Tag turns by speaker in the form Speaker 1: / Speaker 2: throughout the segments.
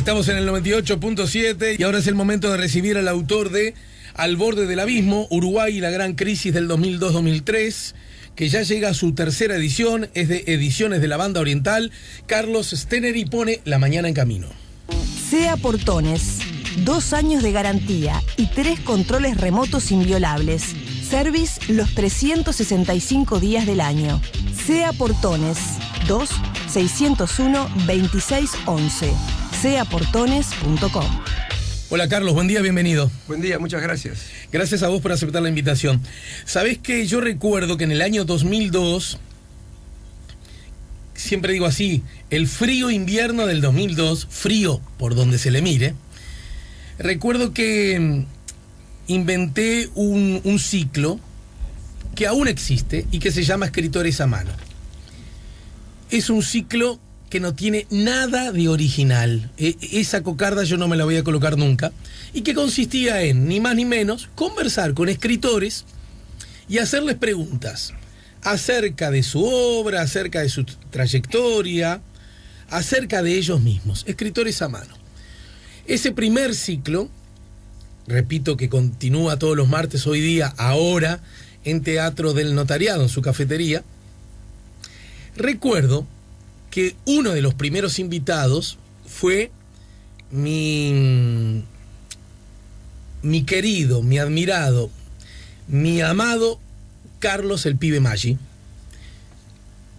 Speaker 1: Estamos en el 98.7 y ahora es el momento de recibir al autor de Al borde del abismo, Uruguay y la gran crisis del 2002-2003, que ya llega a su tercera edición, es de Ediciones de la Banda Oriental. Carlos Steneri pone La mañana en camino.
Speaker 2: SEA Portones, 2 años de garantía y 3 controles remotos inviolables. Service los 365 días del año. SEA Portones, 2-601-2611. seaportones.com.
Speaker 1: Hola Carlos, buen día, bienvenido.
Speaker 3: Buen día, muchas gracias.
Speaker 1: Gracias a vos por aceptar la invitación. Sabés que yo recuerdo que en el año 2002, siempre digo así, el frío invierno del 2002, frío por donde se le mire, recuerdo que inventé un ciclo que aún existe y que se llama Escritores a Mano. Es un ciclo que no tiene nada de original. Esa cocarda yo no me la voy a colocar nunca. Y que consistía en, ni más ni menos, conversar con escritores y hacerles preguntas acerca de su obra, acerca de su trayectoria, acerca de ellos mismos. Escritores a Mano. Ese primer ciclo, repito que continúa todos los martes hoy día, ahora en Teatro del Notariado, en su cafetería, recuerdo que uno de los primeros invitados fue mi querido, mi admirado, mi amado Carlos el Pibe Maggi.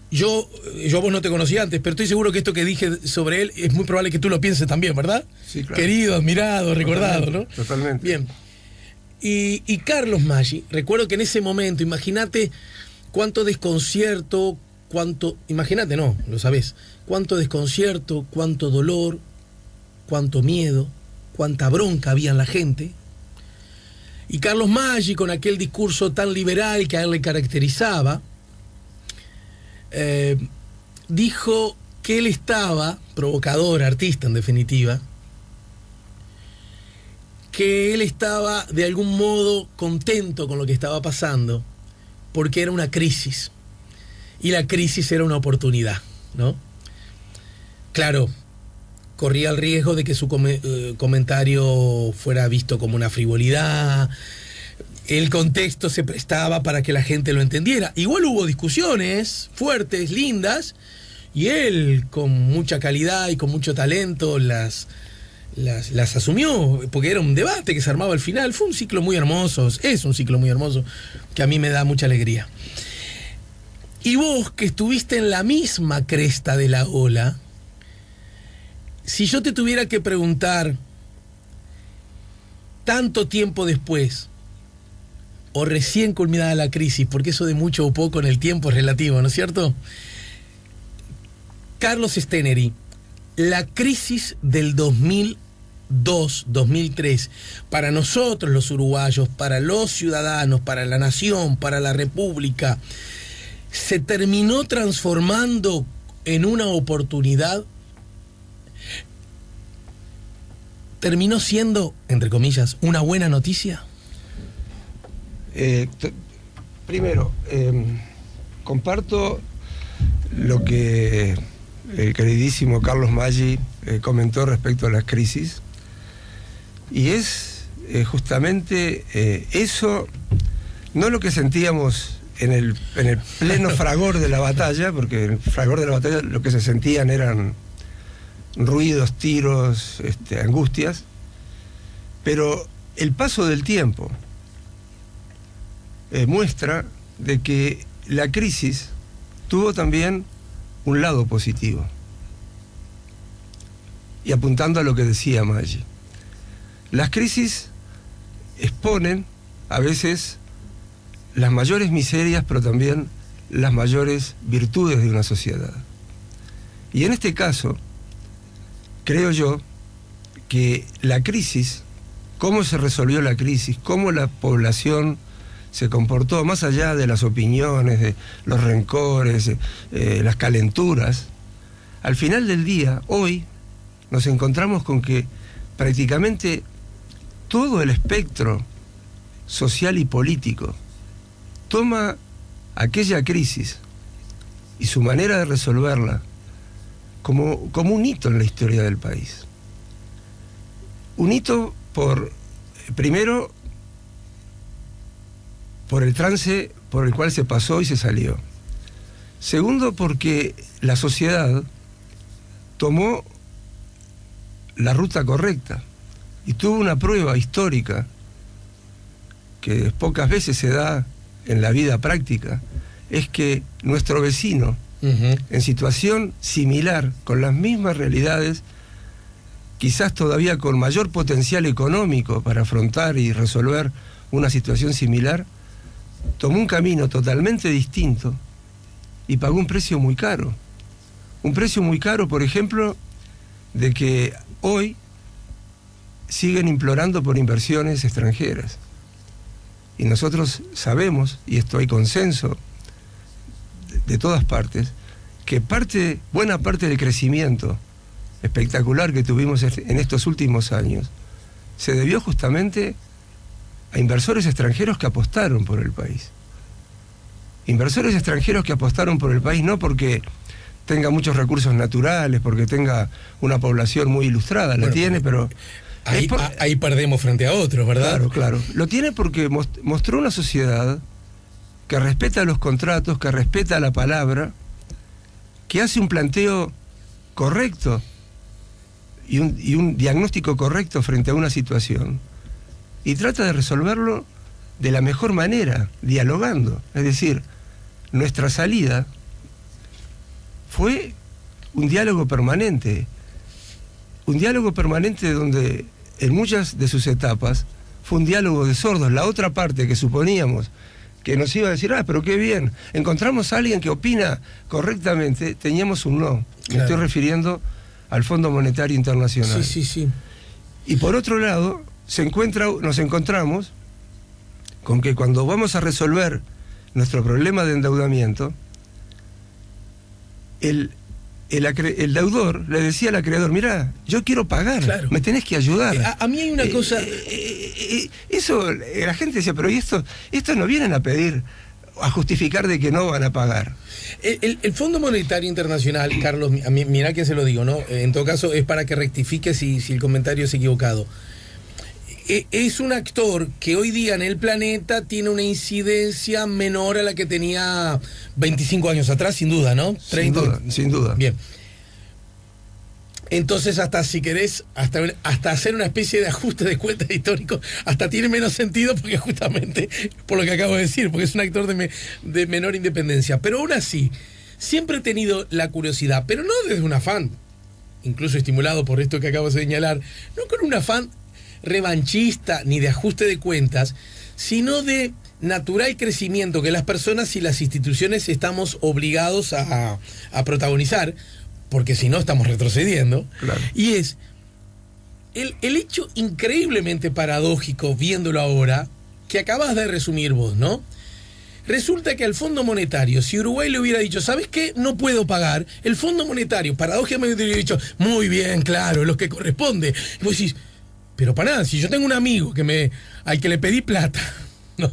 Speaker 1: Yo a vos no te conocía antes, pero estoy seguro que esto que dije sobre él es muy probable que tú lo pienses también, ¿verdad?
Speaker 3: Sí, claro.
Speaker 1: Querido, admirado, recordado, ¿no?
Speaker 3: Totalmente.
Speaker 1: Bien. Y Carlos Maggi, recuerdo que en ese momento, imagínate cuánto desconcierto, imagínate, no, lo sabés, cuánto desconcierto, cuánto dolor, cuánto miedo, cuánta bronca había en la gente. Y Carlos Maggi, con aquel discurso tan liberal que a él le caracterizaba, dijo que él estaba, provocador, artista en definitiva, que él estaba de algún modo contento con lo que estaba pasando, porque era una crisis. Y la crisis era una oportunidad, ¿no? Claro, corría el riesgo de que su comentario fuera visto como una frivolidad. El contexto se prestaba para que la gente lo entendiera. Igual hubo discusiones fuertes, lindas, y él, con mucha calidad y con mucho talento, las asumió, porque era un debate que se armaba al final. Fue un ciclo muy hermoso, es un ciclo muy hermoso, que a mí me da mucha alegría. Y vos, que estuviste en la misma cresta de la ola, si yo te tuviera que preguntar, tanto tiempo después, o recién culminada la crisis, porque eso de mucho o poco en el tiempo es relativo, ¿no es cierto? Carlos Steneri, la crisis del 2002-2003, para nosotros los uruguayos, para los ciudadanos, para la nación, para la república, se terminó transformando en una oportunidad, terminó siendo, entre comillas, una buena noticia.
Speaker 3: Primero, comparto lo que el queridísimo Carlos Maggi comentó respecto a las crisis, y es justamente eso, no lo que sentíamos en el pleno fragor de la batalla, porque en el fragor de la batalla lo que se sentían eran ruidos, tiros, angustias, pero el paso del tiempo muestra de que la crisis tuvo también un lado positivo. Y apuntando a lo que decía Maggi, las crisis exponen a veces las mayores miserias, pero también las mayores virtudes de una sociedad. Y en este caso, creo yo que la crisis, cómo se resolvió la crisis, cómo la población se comportó, más allá de las opiniones, de los rencores, las calenturas, al final del día, hoy, nos encontramos con que prácticamente todo el espectro social y político toma aquella crisis y su manera de resolverla como un hito en la historia del país. Un hito primero, por el trance por el cual se pasó y se salió. Segundo, porque la sociedad tomó la ruta correcta y tuvo una prueba histórica que pocas veces se da en la vida práctica, es que nuestro vecino, en situación similar, con las mismas realidades, quizás todavía con mayor potencial económico para afrontar y resolver una situación similar, tomó un camino totalmente distinto y pagó un precio muy caro. Un precio muy caro, por ejemplo, de que hoy siguen implorando por inversiones extranjeras. Y nosotros sabemos, y esto hay consenso de todas partes, que buena parte del crecimiento espectacular que tuvimos en estos últimos años se debió justamente a inversores extranjeros que apostaron por el país. Inversores extranjeros que apostaron por el país no porque tenga muchos recursos naturales, porque tenga una población muy ilustrada, la tiene, pero...
Speaker 1: Ahí perdemos frente a otros, ¿verdad?
Speaker 3: Claro, claro. Lo tiene porque mostró una sociedad que respeta los contratos, que respeta la palabra, que hace un planteo correcto y un diagnóstico correcto frente a una situación y trata de resolverlo de la mejor manera, dialogando. Es decir, nuestra salida fue un diálogo permanente donde en muchas de sus etapas fue un diálogo de sordos. La otra parte que suponíamos que nos iba a decir, pero qué bien, encontramos a alguien que opina correctamente, teníamos un no. Me estoy refiriendo al Fondo Monetario Internacional.
Speaker 1: Sí.
Speaker 3: Y por otro lado, nos encontramos con que cuando vamos a resolver nuestro problema de endeudamiento, el deudor le decía al acreedor, mirá, yo quiero pagar, claro, me tenés que ayudar.
Speaker 1: A mí hay una cosa...
Speaker 3: Eso, la gente decía, pero ¿y estos no vienen a pedir, a justificar de que no van a pagar?
Speaker 1: El Fondo Monetario Internacional, Carlos, mirá que se lo digo, ¿no? En todo caso, es para que rectifique si el comentario es equivocado. Es un actor que hoy día en el planeta tiene una incidencia menor a la que tenía 25 años atrás, sin duda, ¿no? 30,
Speaker 3: sin duda.
Speaker 1: Bien. Entonces, hasta si querés, hasta hacer una especie de ajuste de cuentas histórico, hasta tiene menos sentido, porque justamente, por lo que acabo de decir, porque es un actor de menor independencia. Pero aún así, siempre he tenido la curiosidad, pero no desde un afán, incluso estimulado por esto que acabo de señalar, no con un afán revanchista ni de ajuste de cuentas, sino de natural crecimiento que las personas y las instituciones estamos obligados a protagonizar, porque si no estamos retrocediendo.
Speaker 3: Claro.
Speaker 1: Y es el hecho increíblemente paradójico, viéndolo ahora, que acabas de resumir vos, ¿no? Resulta que al Fondo Monetario, si Uruguay le hubiera dicho, ¿sabes qué? No puedo pagar, el Fondo Monetario paradójicamente le hubiera dicho, muy bien, claro, lo que corresponde. Y vos decís, pero para nada, si yo tengo un amigo al que le pedí plata, ¿no?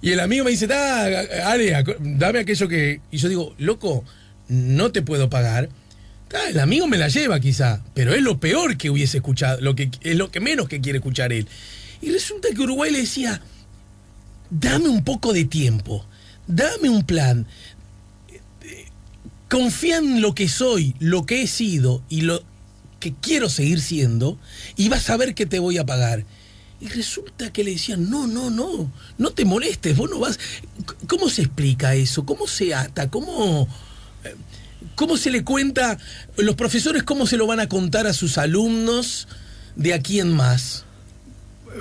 Speaker 1: Y el amigo me dice, Ale, dame aquello que... Y yo digo, loco, no te puedo pagar. El amigo me la lleva quizá, pero es lo peor que hubiese escuchado, es lo que menos que quiere escuchar él. Y resulta que Uruguay le decía, dame un poco de tiempo, dame un plan, confía en lo que soy, lo que he sido y lo que quiero seguir siendo, y vas a ver que te voy a pagar. Y resulta que le decían, no te molestes, vos no vas... ¿Cómo se explica eso? ¿Cómo se ata? ¿Cómo se le cuenta? Los profesores, ¿cómo se lo van a contar a sus alumnos de aquí en más?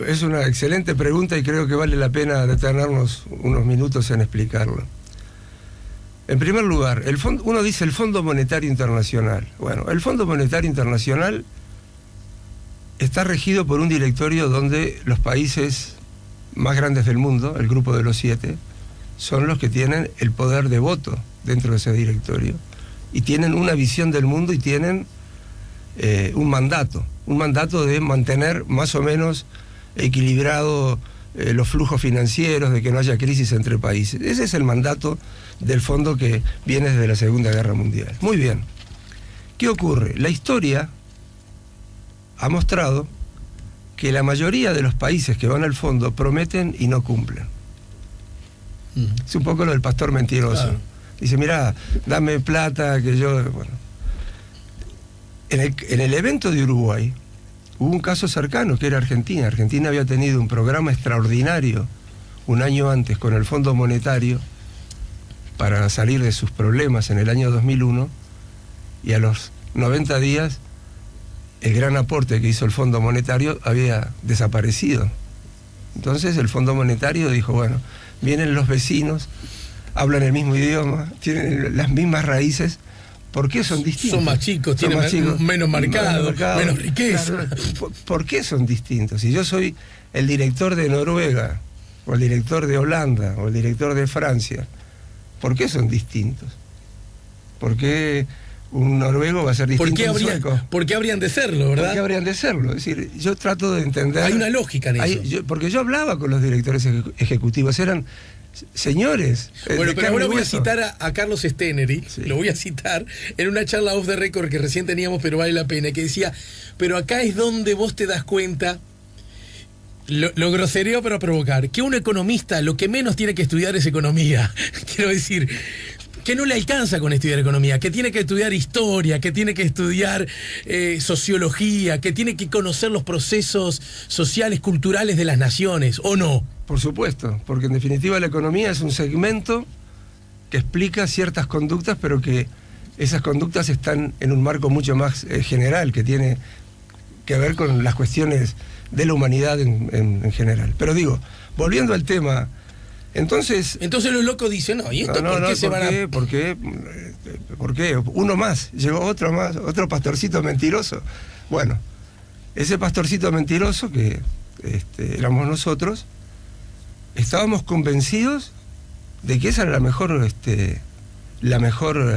Speaker 3: Es una excelente pregunta y creo que vale la pena detenernos unos minutos en explicarlo. En primer lugar, uno dice el Fondo Monetario Internacional. Bueno, el Fondo Monetario Internacional está regido por un directorio donde los países más grandes del mundo, el grupo de los 7, son los que tienen el poder de voto dentro de ese directorio. Y tienen una visión del mundo y tienen un mandato de mantener más o menos equilibrado los flujos financieros, de que no haya crisis entre países. Ese es el mandato del fondo que viene desde la Segunda Guerra Mundial. Muy bien. ¿Qué ocurre? La historia ha mostrado que la mayoría de los países que van al fondo prometen y no cumplen. Es un poco lo del pastor mentiroso. Claro. Dice, mirá, dame plata, que yo... Bueno. En el evento de Uruguay hubo un caso cercano, que era Argentina. Argentina había tenido un programa extraordinario un año antes con el Fondo Monetario para salir de sus problemas en el año 2001, y a los 90 días el gran aporte que hizo el Fondo Monetario había desaparecido. Entonces el Fondo Monetario dijo, bueno, vienen los vecinos, hablan el mismo idioma, tienen las mismas raíces, ¿por qué son distintos?
Speaker 1: Son más chicos, tienen menos mercado, menos riqueza.
Speaker 3: Claro, ¿por qué son distintos? Si yo soy el director de Noruega, o el director de Holanda, o el director de Francia, ¿por qué son distintos? ¿Por qué un noruego va a ser distinto a un sueco?
Speaker 1: ¿Por qué habrían de serlo, verdad?
Speaker 3: ¿Por qué habrían de serlo? Es decir, yo trato de entender...
Speaker 1: Hay una lógica en eso.
Speaker 3: Porque yo hablaba con los directores ejecutivos, eran señores.
Speaker 1: Bueno, pero ahora voy a citar a Carlos Steneri, sí. Lo voy a citar en una charla off the record que recién teníamos, pero vale la pena, que decía, pero acá es donde vos te das cuenta, lo grosereo para provocar, que un economista lo que menos tiene que estudiar es economía. Quiero decir, que no le alcanza con estudiar economía, que tiene que estudiar historia, que tiene que estudiar sociología, que tiene que conocer los procesos sociales, culturales de las naciones, ¿o no?
Speaker 3: Por supuesto, porque en definitiva la economía es un segmento que explica ciertas conductas, pero que esas conductas están en un marco mucho más general, que tiene que ver con las cuestiones de la humanidad en general. Pero digo, volviendo al tema, entonces
Speaker 1: los locos dicen, no, ¿y esto por qué se van a...?
Speaker 3: ¿Por qué? Uno más, llegó otro más, otro pastorcito mentiroso. Bueno, ese pastorcito mentiroso que éramos nosotros, estábamos convencidos de que esa era la mejor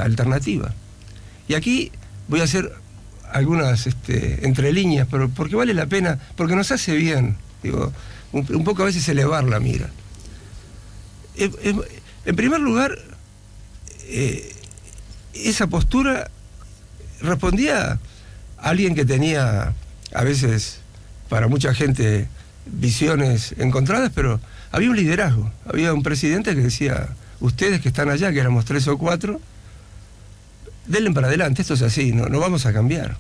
Speaker 3: alternativa. Y aquí voy a hacer algunas entre líneas, pero porque vale la pena, porque nos hace bien, digo, un poco a veces elevar la mira. En primer lugar, esa postura respondía a alguien que tenía, a veces, para mucha gente, visiones encontradas, pero había un liderazgo. Había un presidente que decía, ustedes que están allá, que éramos 3 o 4, denle para adelante, esto es así, no vamos a cambiar.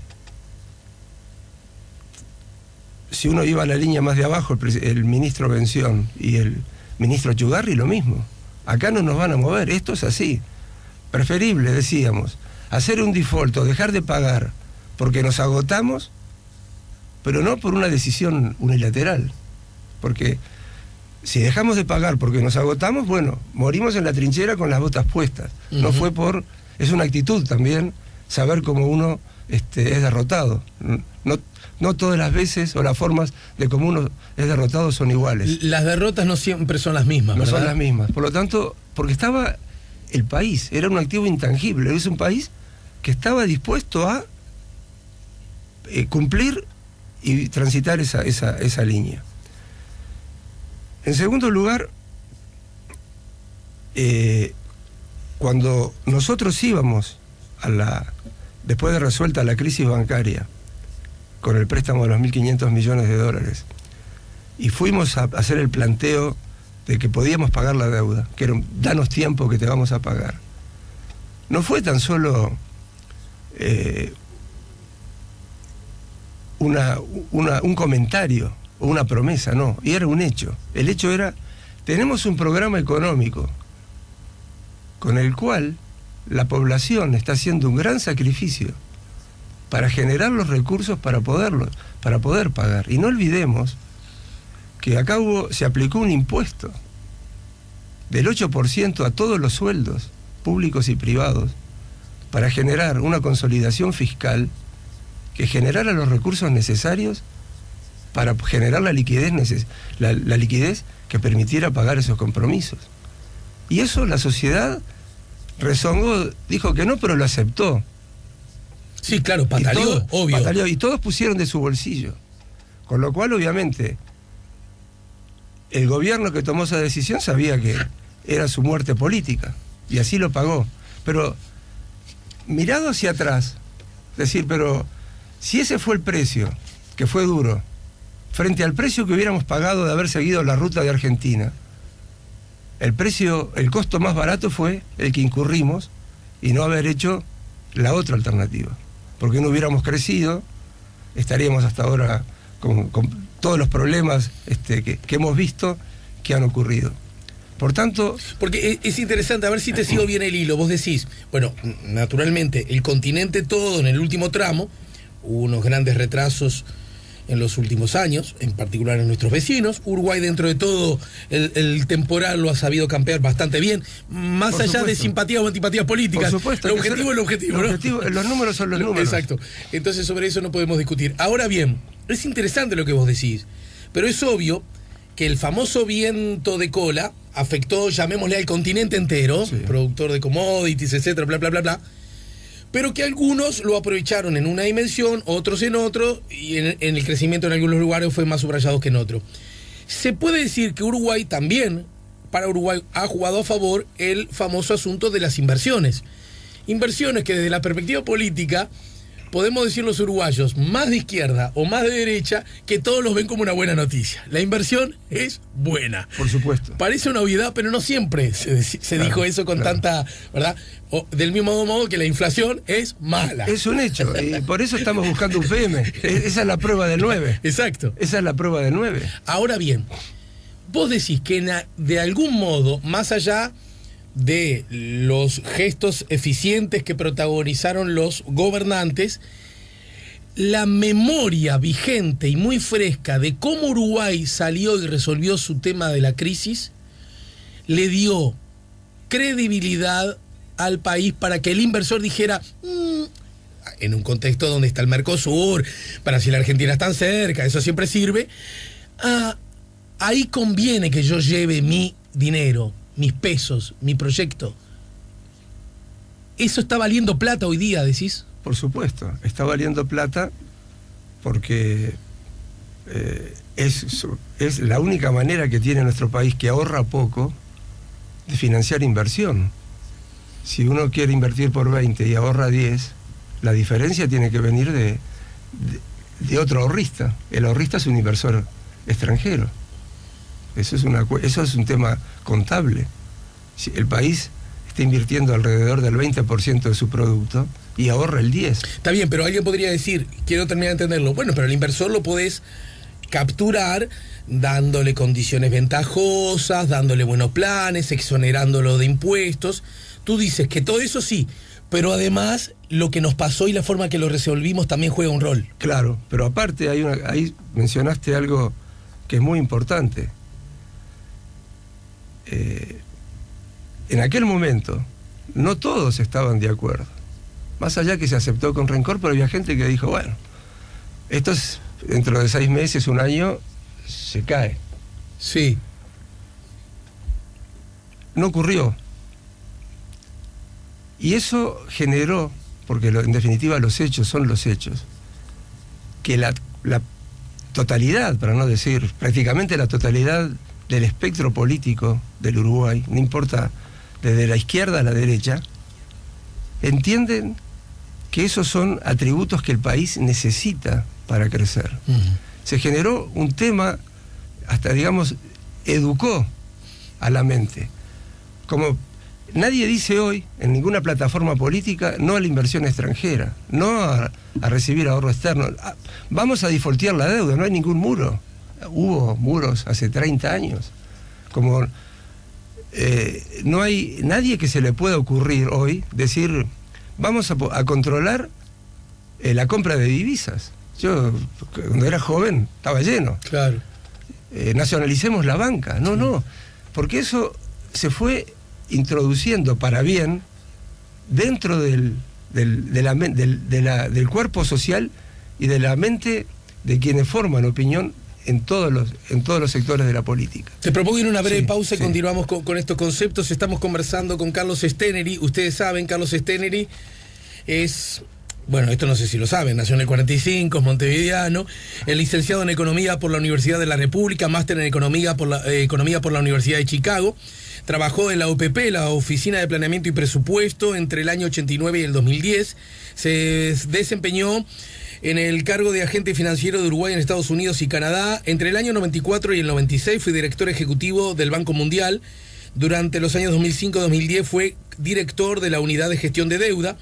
Speaker 3: Si uno iba a la línea más de abajo, el ministro Bención y el ministro Chugarri, lo mismo. Acá no nos van a mover, esto es así. Preferible, decíamos, hacer un default o dejar de pagar porque nos agotamos, pero no por una decisión unilateral. Porque si dejamos de pagar porque nos agotamos, bueno, morimos en la trinchera con las botas puestas. No fue por... Es una actitud también, saber cómo uno es derrotado. No todas las veces o las formas de cómo uno es derrotado son iguales.
Speaker 1: Las derrotas no siempre son las mismas,
Speaker 3: ¿verdad?
Speaker 1: No
Speaker 3: son las mismas. Por lo tanto, porque estaba el país, era un activo intangible. Es un país que estaba dispuesto a cumplir y transitar esa línea. En segundo lugar, cuando nosotros íbamos después de resuelta la crisis bancaria, con el préstamo de los 1.500 millones de dólares, y fuimos a hacer el planteo de que podíamos pagar la deuda, que era danos tiempo que te vamos a pagar. No fue tan solo un comentario o una promesa, no, y era un hecho. El hecho era, tenemos un programa económico con el cual la población está haciendo un gran sacrificio para generar los recursos para poder pagar. Y no olvidemos que acá se aplicó un impuesto del 8% a todos los sueldos públicos y privados para generar una consolidación fiscal que generara los recursos necesarios para generar la liquidez que permitiera pagar esos compromisos. Y eso la sociedad rezongó, dijo que no, pero lo aceptó.
Speaker 1: Sí, claro, pataleó, obvio.
Speaker 3: Pataleó, y todos pusieron de su bolsillo. Con lo cual, obviamente, el gobierno que tomó esa decisión sabía que era su muerte política, y así lo pagó. Pero, mirado hacia atrás, decir, pero si ese fue el precio, que fue duro, frente al precio que hubiéramos pagado de haber seguido la ruta de Argentina, el costo más barato fue el que incurrimos y no haber hecho la otra alternativa. Porque no hubiéramos crecido, estaríamos hasta ahora con todos los problemas que hemos visto que han ocurrido. Por tanto...
Speaker 1: Porque es interesante, a ver si te sigo bien el hilo. Vos decís, bueno, naturalmente, el continente todo en el último tramo, hubo unos grandes retrasos en los últimos años, en particular en nuestros vecinos. Uruguay, dentro de todo, el temporal lo ha sabido campear bastante bien, más
Speaker 3: Por
Speaker 1: allá
Speaker 3: supuesto.
Speaker 1: de simpatías o antipatías políticas.
Speaker 3: Por supuesto,
Speaker 1: el objetivo es el objetivo, ¿no?
Speaker 3: Los números son los números.
Speaker 1: Exacto. Entonces, sobre eso no podemos discutir. Ahora bien, es interesante lo que vos decís, pero es obvio que el famoso viento de cola afectó, llamémosle, al continente entero,
Speaker 3: Sí.
Speaker 1: productor de commodities, etcétera, bla, bla, bla, bla, pero que algunos lo aprovecharon en una dimensión, otros en otro, y en el crecimiento en algunos lugares fue más subrayado que en otro. Se puede decir que Uruguay también, para Uruguay, ha jugado a favor el famoso asunto de las inversiones. Inversiones que desde la perspectiva política, podemos decir los uruguayos, más de izquierda o más de derecha, que todos los ven como una buena noticia. La inversión es buena.
Speaker 3: Por supuesto.
Speaker 1: Parece una obviedad, pero no siempre se dijo eso con tanta, ¿verdad? Del mismo modo que la inflación es mala.
Speaker 3: Es un hecho, y por eso estamos buscando un PM. Esa es la prueba del 9.
Speaker 1: Exacto.
Speaker 3: Esa es la prueba del 9.
Speaker 1: Ahora bien, vos decís que de algún modo, más allá de los gestos eficientes que protagonizaron los gobernantes, la memoria vigente y muy fresca de cómo Uruguay salió y resolvió su tema de la crisis le dio credibilidad al país para que el inversor dijera, en un contexto donde está el Mercosur, para si la Argentina está tan cerca, eso siempre sirve, ahí conviene que yo lleve mi dinero, mis pesos, mi proyecto. ¿Eso está valiendo plata hoy día, decís?
Speaker 3: Por supuesto, está valiendo plata porque es la única manera que tiene nuestro país, que ahorra poco, de financiar inversión. Si uno quiere invertir por 20 y ahorra 10, la diferencia tiene que venir de otro ahorrista. El ahorrista es un inversor extranjero. Eso es un tema contable. Si el país está invirtiendo alrededor del 20% de su producto y ahorra el 10%.
Speaker 1: Está bien, pero alguien podría decir, quiero terminar de entenderlo, bueno, pero el inversor lo podés capturar dándole condiciones ventajosas, dándole buenos planes, exonerándolo de impuestos. Tú dices que todo eso sí, pero además lo que nos pasó y la forma que lo resolvimos también juega un rol.
Speaker 3: Claro, pero aparte ahí mencionaste algo que es muy importante. En aquel momento no todos estaban de acuerdo, más allá que se aceptó con rencor, pero había gente que dijo, bueno, esto es dentro de 6 meses, un año, se cae.
Speaker 1: Sí.
Speaker 3: No ocurrió, y eso generó, porque en definitiva los hechos son los hechos, que la totalidad, para no decir prácticamente la totalidad del espectro político del Uruguay, no importa desde la izquierda a la derecha, entienden que esos son atributos que el país necesita para crecer. Se generó un tema, hasta digamos, educó a la mente. Como nadie dice hoy, en ninguna plataforma política, no a la inversión extranjera, no a recibir ahorro externo. Vamos a defaultear la deuda, no hay ningún muro. Hubo muros hace 30 años. Como no hay nadie que se le pueda ocurrir hoy decir, vamos a controlar la compra de divisas. Yo, cuando era joven, estaba lleno.
Speaker 1: Claro.
Speaker 3: Nacionalicemos la banca. No, porque eso se fue introduciendo para bien dentro del cuerpo social y de la mente de quienes forman opinión en todos los sectores de la política.
Speaker 1: Te propongo ir a una breve pausa y
Speaker 3: sí.
Speaker 1: continuamos con estos conceptos. Estamos conversando con Carlos Steneri. Ustedes saben, Carlos Steneri es, bueno, esto no sé si lo saben, nació en el 45, es montevideano, es licenciado en Economía por la Universidad de la República, máster en Economía por la Universidad de Chicago, Trabajó en la OPP, la Oficina de Planeamiento y Presupuesto, entre el año 89 y el 2010. Se desempeñó en el cargo de agente financiero de Uruguay en Estados Unidos y Canadá. Entre el año 94 y el 96 fue director ejecutivo del Banco Mundial. Durante los años 2005-2010 fue director de la Unidad de Gestión de Deuda.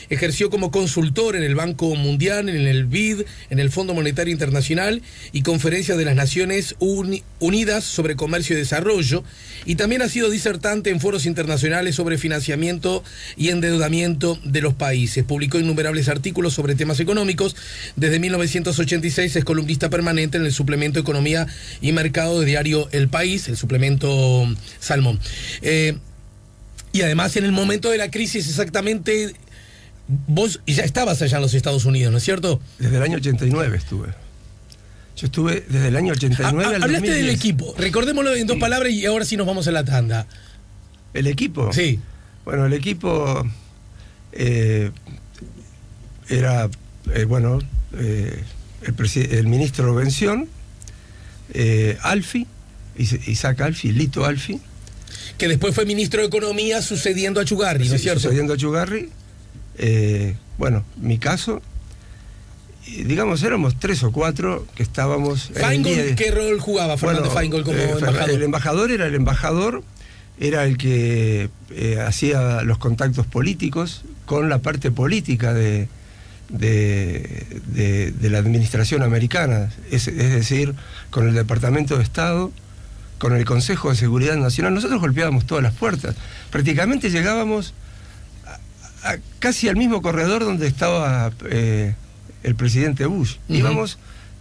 Speaker 1: Ejerció como consultor en el Banco Mundial, en el BID, en el Fondo Monetario Internacional y Conferencia de las Naciones Unidas sobre Comercio y Desarrollo. Y también ha sido disertante en foros internacionales sobre financiamiento y endeudamiento de los países. Publicó innumerables artículos sobre temas económicos. Desde 1986 es columnista permanente en el suplemento Economía y Mercado de diario El País, el suplemento Salmón. Y además en el momento de la crisis exactamente... Vos ya estabas allá en los Estados Unidos, ¿no es cierto?
Speaker 3: Desde el año 89 estuve. Yo estuve desde el año 89 al 2010.
Speaker 1: Hablaste del equipo. Recordémoslo en dos palabras y ahora sí nos vamos a la tanda.
Speaker 3: ¿El equipo?
Speaker 1: Sí.
Speaker 3: Bueno, el equipo era, el ministro Bención, Alfi, Isaac Alfi, Lito Alfi.
Speaker 1: Que después fue ministro de Economía sucediendo a Chugarri, ¿no es cierto?
Speaker 3: Sucediendo a Chugarri. Mi caso, digamos, éramos 3 o 4 que estábamos...
Speaker 1: ¿Feingold qué rol jugaba Fernando Feingold como embajador?
Speaker 3: El embajador era el que hacía los contactos políticos con la parte política de la administración americana, es decir, con el Departamento de Estado, con el Consejo de Seguridad Nacional. Nosotros golpeábamos todas las puertas, prácticamente llegábamos casi al mismo corredor donde estaba el presidente Bush.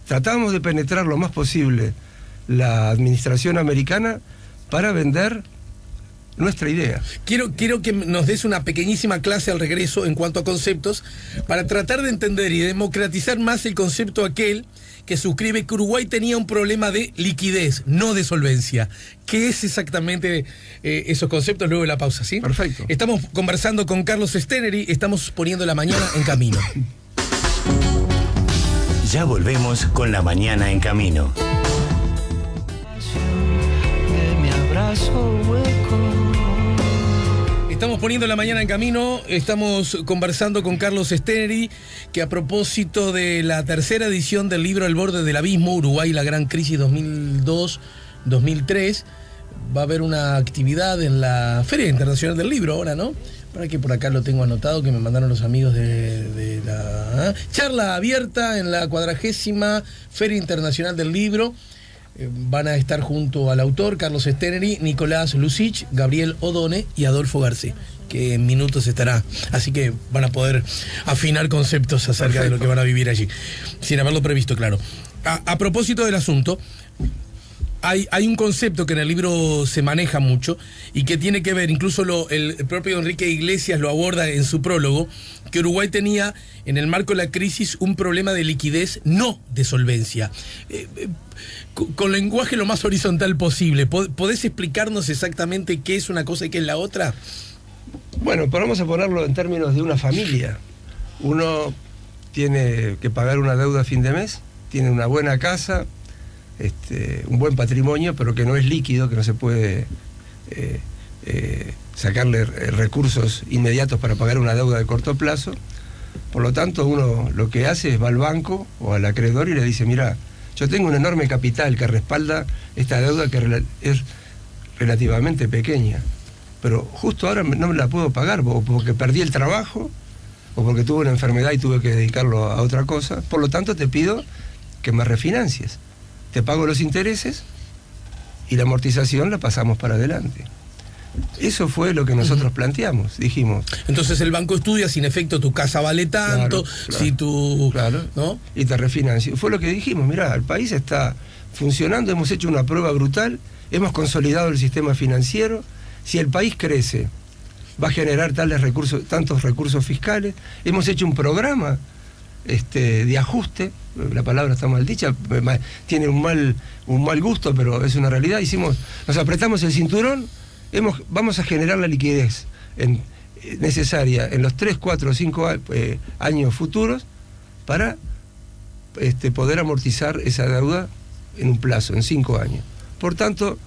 Speaker 3: Tratábamos de penetrar lo más posible la administración americana para vender nuestra idea.
Speaker 1: Quiero que nos des una pequeñísima clase al regreso en cuanto a conceptos para tratar de entender y democratizar más el concepto aquel que suscribe que Uruguay tenía un problema de liquidez, no de solvencia. ¿Qué es exactamente esos conceptos luego de la pausa, sí?
Speaker 3: Perfecto.
Speaker 1: Estamos conversando con Carlos Steneri, estamos poniendo la mañana en camino.
Speaker 4: Ya volvemos con La Mañana en Camino.
Speaker 1: Estamos poniendo la mañana en camino, estamos conversando con Carlos Steneri, que a propósito de la tercera edición del libro El borde del abismo, Uruguay, la gran crisis 2002-2003, va a haber una actividad en la Feria Internacional del Libro ahora, ¿no? Para que por acá lo tengo anotado, que me mandaron los amigos de la charla abierta en la 40ª Feria Internacional del Libro. Van a estar junto al autor, Carlos Steneri, Nicolás Lucich, Gabriel Odone y Adolfo García, que en minutos estará. Así que van a poder afinar conceptos acerca de lo que van a vivir allí, sin haberlo previsto, claro. A propósito del asunto, hay un concepto que en el libro se maneja mucho y que tiene que ver, incluso el propio Enrique Iglesias lo aborda en su prólogo, que Uruguay tenía en el marco de la crisis un problema de liquidez, no de solvencia. Con lenguaje lo más horizontal posible, ¿podés explicarnos exactamente qué es una cosa y qué es la otra?
Speaker 3: Bueno, vamos a ponerlo en términos de una familia. Uno tiene que pagar una deuda a fin de mes, tiene una buena casa, un buen patrimonio, pero que no es líquido, que no se puede sacarle recursos inmediatos para pagar una deuda de corto plazo. Por lo tanto, uno lo que hace es va al banco o al acreedor y le dice: mira, yo tengo un enorme capital que respalda esta deuda que es relativamente pequeña, pero justo ahora no me la puedo pagar porque perdí el trabajo o porque tuve una enfermedad y tuve que dedicarlo a otra cosa. Por lo tanto, te pido que me refinancies. Te pago los intereses y la amortización la pasamos para adelante. Eso fue lo que nosotros planteamos, dijimos.
Speaker 1: Entonces el banco estudia si en efecto tu casa vale tanto, si tu...
Speaker 3: Claro, ¿no? Y te refinancio. Fue lo que dijimos: mirá, el país está funcionando, hemos hecho una prueba brutal, hemos consolidado el sistema financiero, si el país crece, va a generar tantos recursos fiscales, hemos hecho un programa de ajuste, la palabra está mal dicha, tiene un mal gusto, pero es una realidad. Nos apretamos el cinturón, vamos a generar la liquidez necesaria en los 3, 4 o 5 años futuros para poder amortizar esa deuda en un plazo, en 5 años. Por tanto,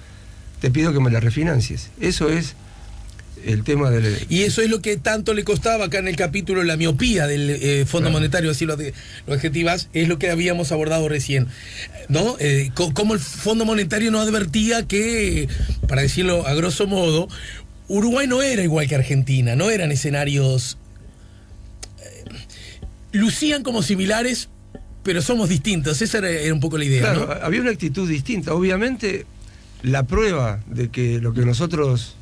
Speaker 3: te pido que me la refinancies. Eso es el tema del...
Speaker 1: Y eso es lo que tanto le costaba acá en el capítulo, la miopía del Fondo Monetario, así lo adjetivas, es lo que habíamos abordado recién, ¿no? Cómo el Fondo Monetario no advertía que, para decirlo a grosso modo, Uruguay no era igual que Argentina, no eran escenarios... lucían como similares, pero somos distintos, esa era un poco la idea,
Speaker 3: Claro,
Speaker 1: ¿no?
Speaker 3: había una actitud distinta. Obviamente, la prueba de que lo que nosotros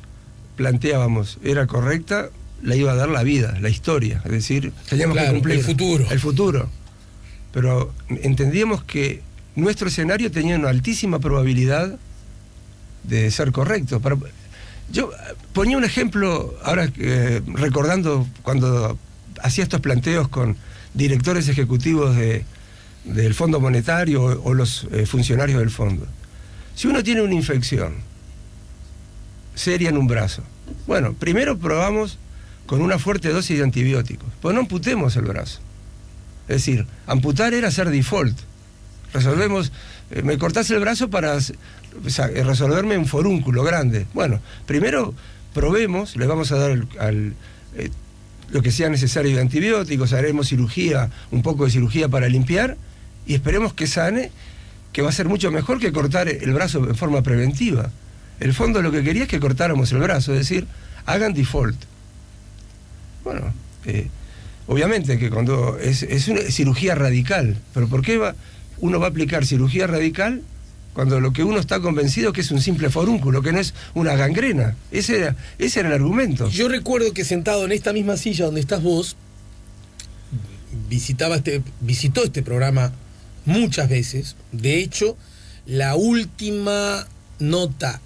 Speaker 3: planteábamos era correcta, la iba a dar la vida, la historia. Es decir, teníamos que cumplir.
Speaker 1: El futuro.
Speaker 3: El futuro. Pero entendíamos que nuestro escenario tenía una altísima probabilidad de ser correcto. Yo ponía un ejemplo, ahora recordando cuando hacía estos planteos con directores ejecutivos del Fondo Monetario o los funcionarios del fondo. Si uno tiene una infección seria en un brazo, bueno, primero probamos con una fuerte dosis de antibióticos, pues no amputemos el brazo. Es decir, amputar era hacer default. Resolvemos, me cortás el brazo para resolverme un forúnculo grande. Bueno, primero probemos, le vamos a dar lo que sea necesario de antibióticos, haremos cirugía, un poco de cirugía para limpiar, y esperemos que sane, que va a ser mucho mejor que cortar el brazo en forma preventiva. El fondo lo que quería es que cortáramos el brazo, es decir, hagan default. Bueno, obviamente que cuando es una cirugía radical, pero ¿por qué uno va a aplicar cirugía radical cuando lo que uno está convencido que es un simple forúnculo, que no es una gangrena? Ese era el argumento.
Speaker 1: Yo recuerdo que sentado en esta misma silla donde estás vos, visitó este programa muchas veces. De hecho, la última nota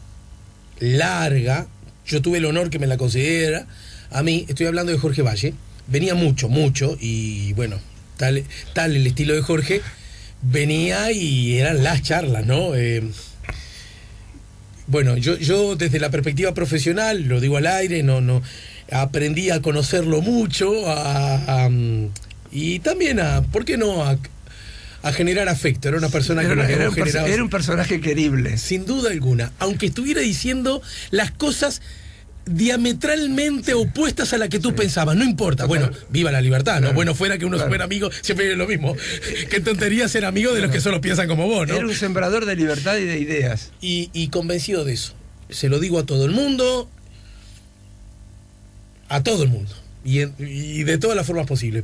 Speaker 1: larga, yo tuve el honor que me la concediera a mí, estoy hablando de Jorge Valle, venía mucho, y bueno, tal el estilo de Jorge, venía y eran las charlas, ¿no? Bueno, yo desde la perspectiva profesional, lo digo al aire, no aprendí a conocerlo mucho, y también ¿por qué no? A generar afecto. Era una persona
Speaker 3: era un personaje querible.
Speaker 1: Sin duda alguna. Aunque estuviera diciendo las cosas diametralmente opuestas a la que tú pensabas. No importa. Bueno, viva la libertad, ¿no? Bueno, fuera que uno fuera amigo, siempre es lo mismo. Qué tontería ser amigo de los que solo piensan como vos, ¿no?
Speaker 3: Era un sembrador de libertad y de ideas.
Speaker 1: Y convencido de eso. Se lo digo a todo el mundo. A todo el mundo. Y de todas las formas posibles.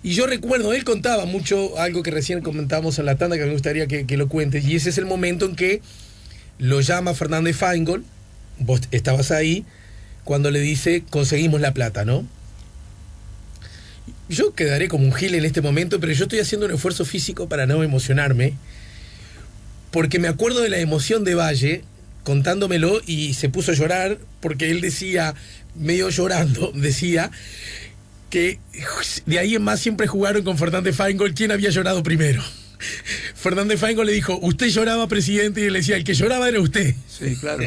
Speaker 1: Y yo recuerdo, él contaba mucho algo que recién comentábamos en la tanda, que me gustaría que lo cuentes, y ese es el momento en que lo llama Fernández Feingold, vos estabas ahí, cuando le dice, conseguimos la plata, ¿no? Yo quedaré como un gil en este momento, pero yo estoy haciendo un esfuerzo físico para no emocionarme, porque me acuerdo de la emoción de Valle, contándomelo, y se puso a llorar, porque él decía, medio llorando, decía que de ahí en más siempre jugaron con Fernández Feingold quién había llorado primero. Fernández Feingold le dijo, usted lloraba, presidente, y él le decía, el que lloraba era usted.
Speaker 3: Sí, claro.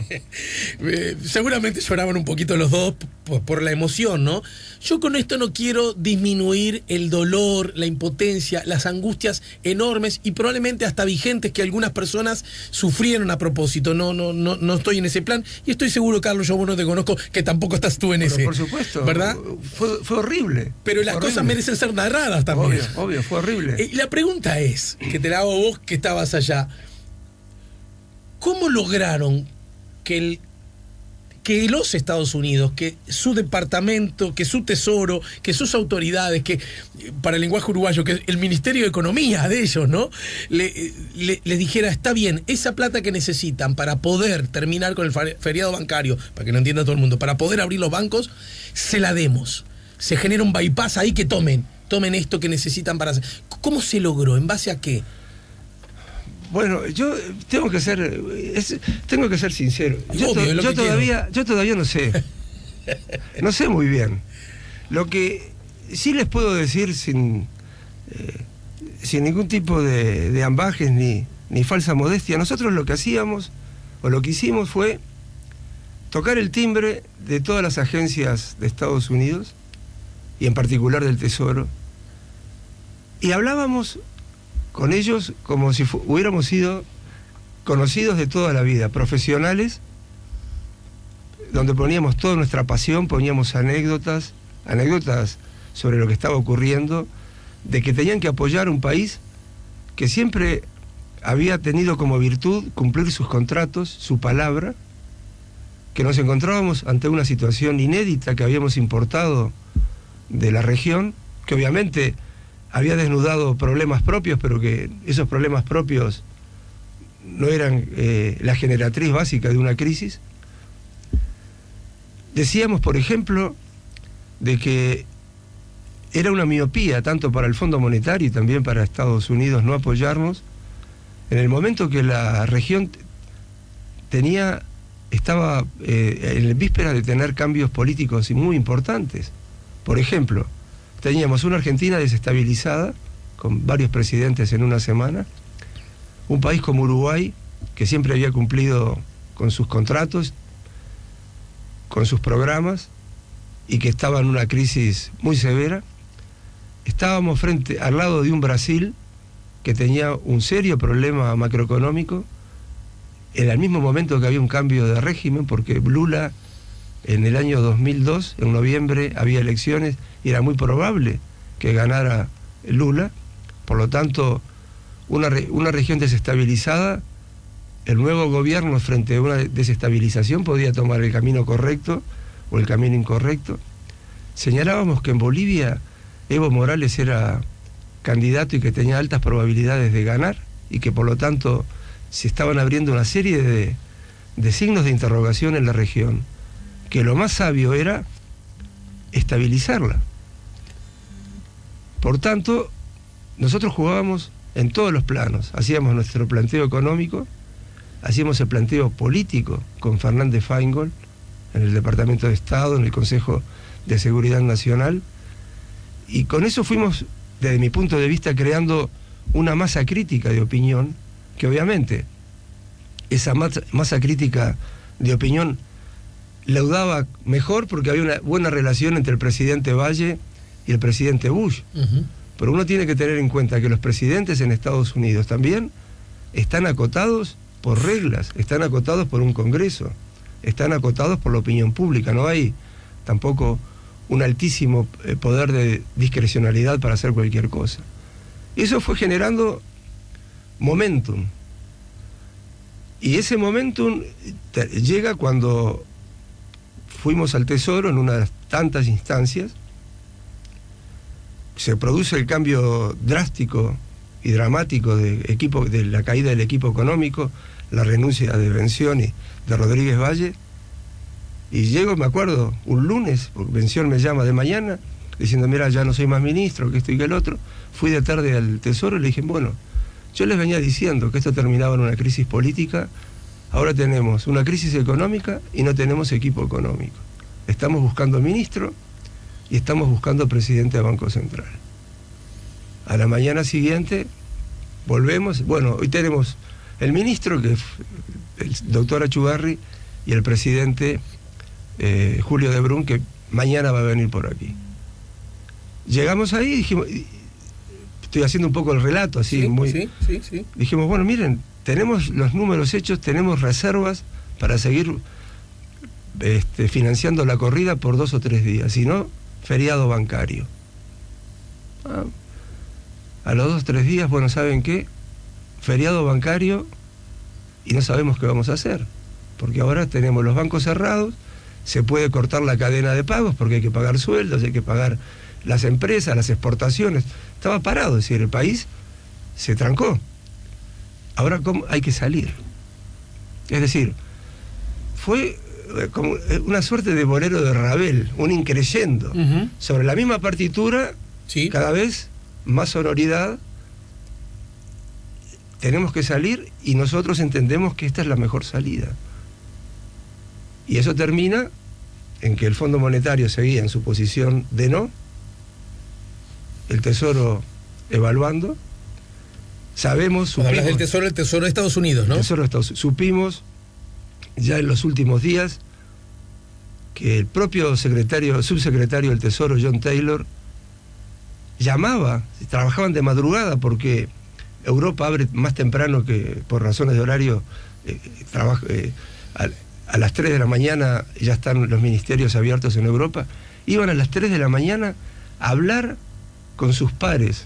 Speaker 1: Seguramente lloraban un poquito los dos por la emoción, ¿no? Yo con esto no quiero disminuir el dolor, la impotencia, las angustias enormes y probablemente hasta vigentes que algunas personas sufrieron a propósito. No estoy en ese plan, y estoy seguro, Carlos, yo vos no te conozco, que tampoco estás tú en ese.
Speaker 3: Por supuesto.
Speaker 1: ¿Verdad?
Speaker 3: Fue horrible.
Speaker 1: Pero las cosas merecen ser narradas también.
Speaker 3: Obvio, fue horrible.
Speaker 1: Y la pregunta es, que te la hago vos que estabas allá, ¿cómo lograron que los Estados Unidos, que su departamento, que su tesoro, que sus autoridades, que para el lenguaje uruguayo, que el Ministerio de Economía de ellos, ¿no? Les dijera, está bien, esa plata que necesitan para poder terminar con el feriado bancario, para que no entienda todo el mundo, para poder abrir los bancos, se la demos. Se genera un bypass ahí, que tomen esto que necesitan para hacer. ¿Cómo se logró? ¿En base a qué?
Speaker 3: Bueno, yo tengo que ser sincero. Yo todavía no sé. No sé muy bien. Lo que sí les puedo decir sin ningún tipo de ambajes ni falsa modestia, nosotros lo que hacíamos o lo que hicimos fue tocar el timbre de todas las agencias de Estados Unidos y en particular del Tesoro, y hablábamos con ellos como si hubiéramos sido conocidos de toda la vida, profesionales donde poníamos toda nuestra pasión, poníamos anécdotas sobre lo que estaba ocurriendo, de que tenían que apoyar un país que siempre había tenido como virtud cumplir sus contratos, su palabra, que nos encontrábamos ante una situación inédita que habíamos importado de la región, que obviamente había desnudado problemas propios, pero que esos problemas propios no eran la generatriz básica de una crisis. Decíamos, por ejemplo, de que era una miopía, tanto para el Fondo Monetario y también para Estados Unidos, no apoyarnos, en el momento que la región estaba en la víspera de tener cambios políticos muy importantes. Por ejemplo, teníamos una Argentina desestabilizada, con varios presidentes en una semana, un país como Uruguay, que siempre había cumplido con sus contratos, con sus programas, y que estaba en una crisis muy severa. Estábamos al lado de un Brasil que tenía un serio problema macroeconómico, en el mismo momento que había un cambio de régimen, porque Lula, en el año 2002, en noviembre, había elecciones, y era muy probable que ganara Lula. Por lo tanto, una región desestabilizada, el nuevo gobierno, frente a una desestabilización, podía tomar el camino correcto o el camino incorrecto. Señalábamos que en Bolivia Evo Morales era candidato y que tenía altas probabilidades de ganar, y que por lo tanto se estaban abriendo una serie de signos de interrogación en la región, que lo más sabio era estabilizarla. Por tanto, nosotros jugábamos en todos los planos, hacíamos nuestro planteo económico, hacíamos el planteo político con Fernández Feingold en el Departamento de Estado, en el Consejo de Seguridad Nacional, y con eso fuimos, desde mi punto de vista, creando una masa crítica de opinión, que obviamente esa masa crítica de opinión leudaba mejor porque había una buena relación entre el presidente Valle y el presidente Bush. Pero uno tiene que tener en cuenta que los presidentes en Estados Unidos también están acotados por reglas, están acotados por un Congreso, están acotados por la opinión pública. No hay tampoco un altísimo poder de discrecionalidad para hacer cualquier cosa. Eso fue generando momentum. Y ese momentum llega cuando fuimos al Tesoro en una de las tantas instancias. Se produce el cambio drástico y dramático de la caída del equipo económico, la renuncia de Bencioni, de Rodríguez Valle, y llego, me acuerdo, un lunes, porque Bencioni me llama de mañana, diciendo, mira, ya no soy más ministro, que esto y que el otro. Fui de tarde al Tesoro y le dije, bueno, yo les venía diciendo que esto terminaba en una crisis política, ahora tenemos una crisis económica y no tenemos equipo económico. Estamos buscando ministro y estamos buscando presidente de Banco Central. A la mañana siguiente volvemos, bueno, hoy tenemos el ministro, que es el doctor Achugarri, y el presidente Julio de Brun, que mañana va a venir por aquí. Llegamos ahí y dijimos, estoy haciendo un poco el relato así, sí. Dijimos, bueno, miren, tenemos los números hechos, tenemos reservas para seguir financiando la corrida por 2 o 3 días, si no, feriado bancario. A los 2 o 3 días, bueno, ¿saben qué? Feriado bancario y no sabemos qué vamos a hacer, porque ahora tenemos los bancos cerrados, se puede cortar la cadena de pagos porque hay que pagar sueldos, hay que pagar las empresas, las exportaciones. Estaba parado, es decir, el país se trancó. Ahora, ¿cómo hay que salir? Es decir, fue como una suerte de bolero de Ravel, un increyendo, sobre la misma partitura, sí, cada vez más sonoridad. Tenemos que salir y nosotros entendemos que esta es la mejor salida. Y eso termina en que el Fondo Monetario seguía en su posición de no, el Tesoro evaluando. Sabemos, supimos,
Speaker 1: hablas del Tesoro, el Tesoro de Estados Unidos, ¿no?
Speaker 3: El Tesoro de Estados Unidos. Supimos ya en los últimos días que el propio subsecretario del Tesoro, John Taylor, llamaba, trabajaban de madrugada porque Europa abre más temprano, que por razones de horario a las 3 de la mañana ya están los ministerios abiertos en Europa, iban a las 3 de la mañana a hablar con sus pares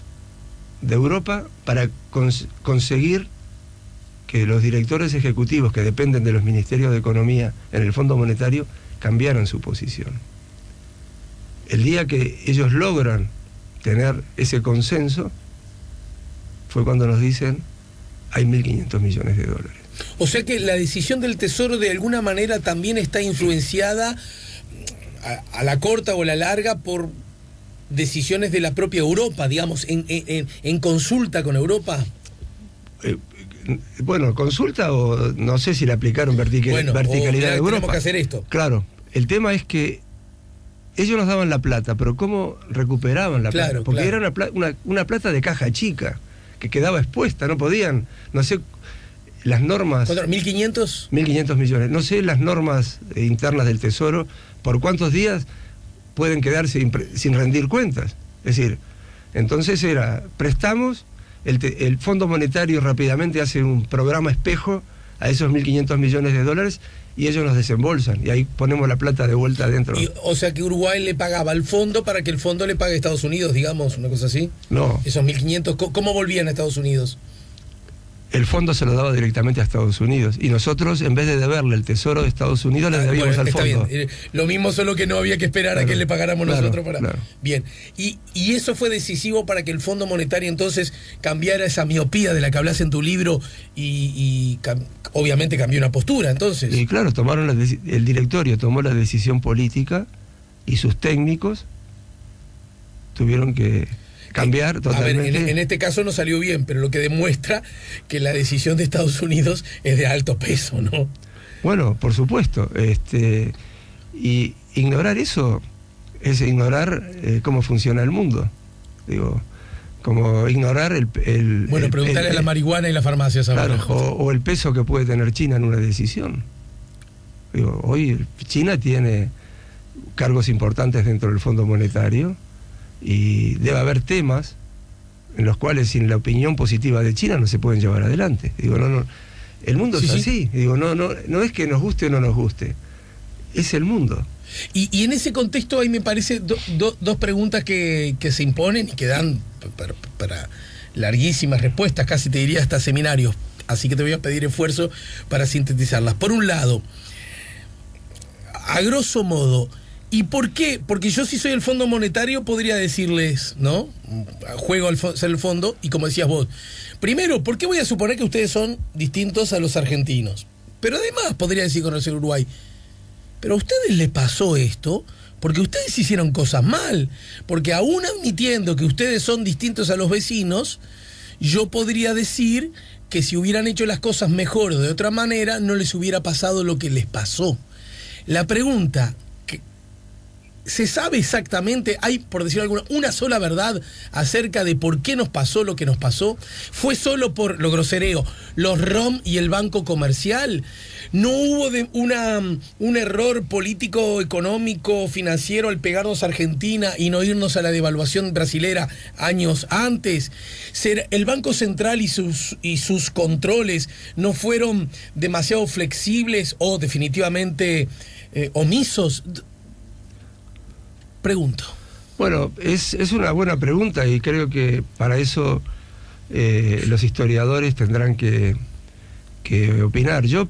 Speaker 3: de Europa para conseguir que los directores ejecutivos que dependen de los ministerios de Economía en el Fondo Monetario cambiaran su posición. El día que ellos logran tener ese consenso fue cuando nos dicen hay 1.500 millones de dólares.
Speaker 1: O sea que la decisión del Tesoro de alguna manera también está influenciada a la corta o a la larga por decisiones de la propia Europa, digamos, en consulta con Europa.
Speaker 3: Bueno, consulta o no sé si le aplicaron verticalidad de Europa.
Speaker 1: Tenemos que hacer esto.
Speaker 3: Claro, el tema es que ellos nos daban la plata, pero ¿cómo recuperaban la plata? Porque era una plata de caja chica, que quedaba expuesta, no podían, no sé, las normas...
Speaker 1: ¿1.500?
Speaker 3: 1.500 millones. No sé las normas internas del Tesoro, por cuántos días pueden quedarse sin rendir cuentas. Es decir, entonces prestamos, el Fondo Monetario rápidamente hace un programa espejo a esos 1.500 millones de dólares y ellos nos desembolsan y ahí ponemos la plata de vuelta adentro.
Speaker 1: O sea que Uruguay le pagaba al fondo para que el fondo le pague a Estados Unidos, digamos, una cosa así.
Speaker 3: No.
Speaker 1: Esos 1.500, ¿cómo volvían a Estados Unidos?
Speaker 3: El fondo se lo daba directamente a Estados Unidos y nosotros, en vez de deberle el Tesoro de Estados Unidos, le debíamos al fondo.
Speaker 1: Bien. Lo mismo, solo que no había que esperar a que le pagáramos nosotros para...
Speaker 3: Claro.
Speaker 1: Bien, y eso fue decisivo para que el Fondo Monetario entonces cambiara esa miopía de la que hablas en tu libro y obviamente cambió una postura, entonces.
Speaker 3: Y claro, el directorio tomó la decisión política y sus técnicos tuvieron que cambiar totalmente.
Speaker 1: A ver, en este caso no salió bien, pero lo que demuestra que la decisión de Estados Unidos es de alto peso, ¿no?
Speaker 3: Bueno, por supuesto. Y ignorar eso es ignorar cómo funciona el mundo. Digo, como ignorar
Speaker 1: Bueno, preguntarle a la marihuana y la farmacia, ¿sabes?
Speaker 3: Claro, o el peso que puede tener China en una decisión. Digo, hoy China tiene cargos importantes dentro del Fondo Monetario y debe haber temas en los cuales sin la opinión positiva de China no se pueden llevar adelante. Digo, no, el mundo es así. Digo, no es que nos guste o no nos guste, es el mundo.
Speaker 1: Y en ese contexto ahí me parece dos preguntas que se imponen y que dan para larguísimas respuestas, casi te diría hasta seminarios, así que te voy a pedir esfuerzo para sintetizarlas. Por un lado, a grosso modo, ¿y por qué? Porque yo, si soy el Fondo Monetario, podría decirles, ¿no? Juego al ser el fondo, y como decías vos, primero, ¿por qué voy a suponer que ustedes son distintos a los argentinos? Pero además, podría decir con el Uruguay, pero a ustedes les pasó esto porque ustedes hicieron cosas mal, porque aún admitiendo que ustedes son distintos a los vecinos, yo podría decir que si hubieran hecho las cosas mejor o de otra manera, no les hubiera pasado lo que les pasó. La pregunta, ¿se sabe exactamente, hay, por decirlo alguna, una sola verdad acerca de por qué nos pasó lo que nos pasó? ¿Fue solo por lo grosereo, los ROM y el Banco Comercial? ¿No hubo un error político, económico, financiero al pegarnos a Argentina y no irnos a la devaluación brasilera años antes? ¿El Banco Central y sus controles no fueron demasiado flexibles o definitivamente omisos? Pregunto.
Speaker 3: Bueno, es una buena pregunta y creo que para eso los historiadores tendrán que opinar. Yo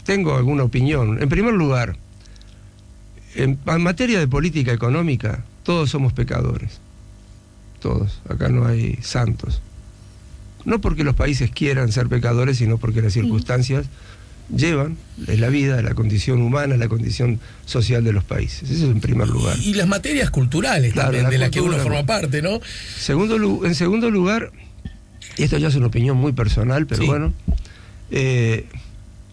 Speaker 3: tengo alguna opinión. En primer lugar, en materia de política económica, todos somos pecadores. Todos. Acá no hay santos. No porque los países quieran ser pecadores, sino porque las circunstancias llevan, es la vida, la condición humana, la condición social de los países. Eso es en primer lugar.
Speaker 1: Y las materias culturales, claro, también, de las que uno forma parte, ¿no?
Speaker 3: En segundo lugar, y esto ya es una opinión muy personal, pero bueno,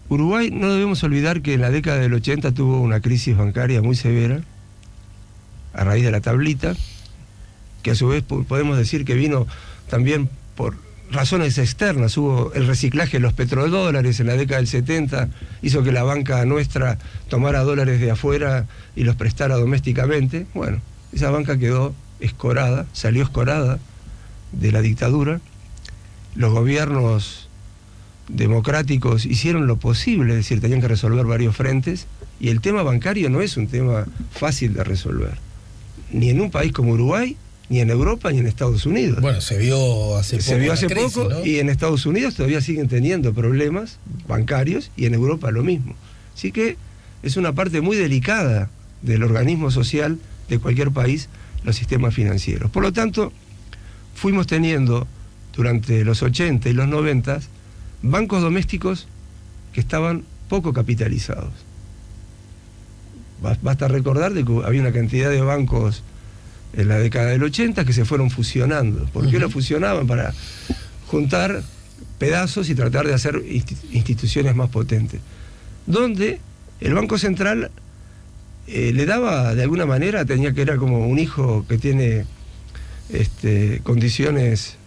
Speaker 3: Uruguay, no debemos olvidar que en la década del 80 tuvo una crisis bancaria muy severa, a raíz de la tablita, que a su vez podemos decir que vino también por razones externas. Hubo el reciclaje de los petrodólares en la década del 70, hizo que la banca nuestra tomara dólares de afuera y los prestara domésticamente. Bueno, esa banca quedó escorada, salió escorada de la dictadura. Los gobiernos democráticos hicieron lo posible, es decir, tenían que resolver varios frentes, y el tema bancario no es un tema fácil de resolver, ni en un país como Uruguay, ni en Europa, ni en Estados Unidos.
Speaker 1: Bueno, se vio hace poco.
Speaker 3: Se vio hace
Speaker 1: crisis,
Speaker 3: poco,
Speaker 1: ¿no?
Speaker 3: y en Estados Unidos todavía siguen teniendo problemas bancarios, y en Europa lo mismo. Así que es una parte muy delicada del organismo social de cualquier país, los sistemas financieros. Por lo tanto, fuimos teniendo durante los 80 y los 90 bancos domésticos que estaban poco capitalizados. Basta recordar de que había una cantidad de bancos en la década del 80 que se fueron fusionando. ¿Por qué lo fusionaban? Para juntar pedazos y tratar de hacer instituciones más potentes. Donde el Banco Central le daba, de alguna manera, era como un hijo que tiene condiciones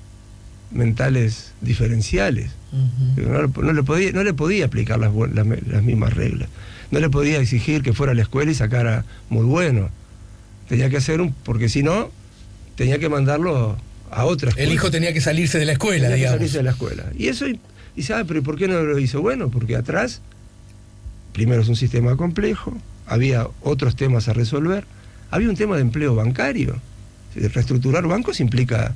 Speaker 3: mentales diferenciales. No le podía aplicar las mismas reglas. No le podía exigir que fuera a la escuela y sacara muy bueno. Tenía que hacer porque si no, tenía que mandarlo a otra escuela.
Speaker 1: El hijo tenía que salirse de la escuela,
Speaker 3: tenía
Speaker 1: digamos.
Speaker 3: Que salirse de la escuela. Y eso, pero ¿por qué no lo hizo? Bueno, porque atrás, primero es un sistema complejo, había otros temas a resolver, había un tema de empleo bancario. Reestructurar bancos implica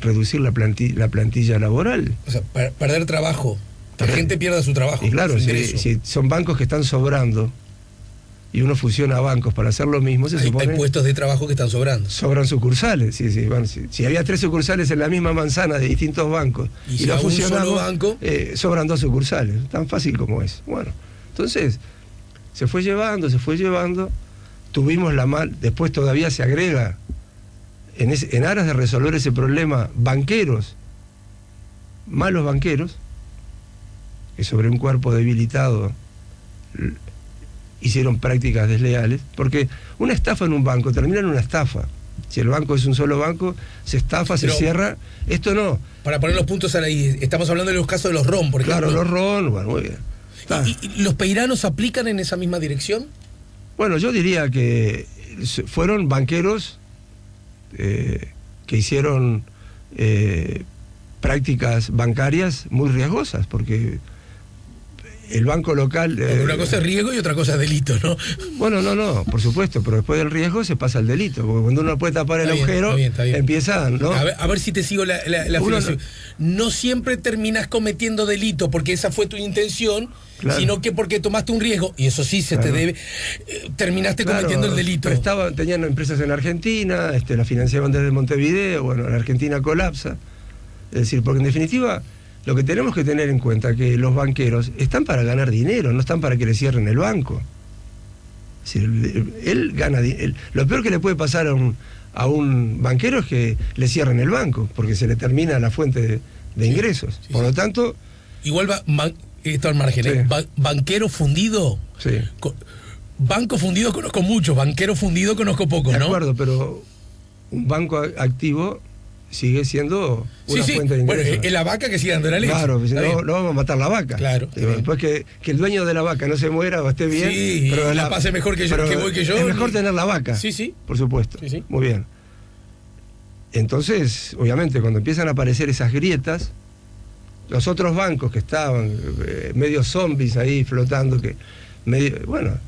Speaker 3: reducir la plantilla laboral.
Speaker 1: O sea, perder trabajo, que la gente pierda su trabajo.
Speaker 3: Y claro, si son bancos que están sobrando y uno fusiona bancos para hacer lo mismo,
Speaker 1: hay puestos de trabajo que están sobrando.
Speaker 3: Sobran sucursales. Si había 3 sucursales en la misma manzana de distintos bancos
Speaker 1: y
Speaker 3: lo fusionamos,
Speaker 1: un solo banco,
Speaker 3: sobran 2 sucursales. Tan fácil como es. Bueno, entonces se fue llevando. Tuvimos después todavía se agrega en aras de resolver ese problema, malos banqueros, que sobre un cuerpo debilitado hicieron prácticas desleales, porque una estafa en un banco termina en una estafa. Si el banco es un solo banco, se estafa, se cierra. Esto no.
Speaker 1: Para poner los puntos ahí, estamos hablando de los casos de los RON, por ejemplo.
Speaker 3: Claro, los RON, bueno, muy bien.
Speaker 1: ¿Y los peiranos aplican en esa misma dirección?
Speaker 3: Bueno, yo diría que fueron banqueros que hicieron prácticas bancarias muy riesgosas, porque el banco local...
Speaker 1: una cosa es riesgo y otra cosa es delito, ¿no?
Speaker 3: Bueno, no, por supuesto, pero después del riesgo se pasa al delito, porque cuando uno puede tapar el agujero, está bien. Empieza, ¿no?
Speaker 1: A ver si te sigo la filosofía. No siempre terminas cometiendo delito porque esa fue tu intención, claro, sino que porque tomaste un riesgo, y eso sí se te debe, terminaste cometiendo el delito.
Speaker 3: Tenían empresas en Argentina, la financiaban desde Montevideo, bueno, la Argentina colapsa. Es decir, porque en definitiva... Lo que tenemos que tener en cuenta es que los banqueros están para ganar dinero, no están para que le cierren el banco. Es decir, él gana dinero. Lo peor que le puede pasar a un banquero es que le cierren el banco, porque se le termina la fuente de ingresos. Por lo tanto...
Speaker 1: Igual esto al margen, banquero fundido...
Speaker 3: Sí.
Speaker 1: Banco fundido conozco mucho, banquero fundido conozco poco, ¿no?
Speaker 3: De acuerdo, pero un banco activo... sigue siendo una fuente de ingresos.
Speaker 1: Bueno, es la vaca que sigue dando la leche.
Speaker 3: Claro, no vamos a matar la vaca.
Speaker 1: Claro.
Speaker 3: Después que el dueño de la vaca no se muera o esté bien,
Speaker 1: pero la pase mejor que yo,
Speaker 3: es mejor tener la vaca.
Speaker 1: Sí.
Speaker 3: Por supuesto.
Speaker 1: Sí.
Speaker 3: Muy bien. Entonces, obviamente, cuando empiezan a aparecer esas grietas, los otros bancos que estaban medio zombies ahí flotando,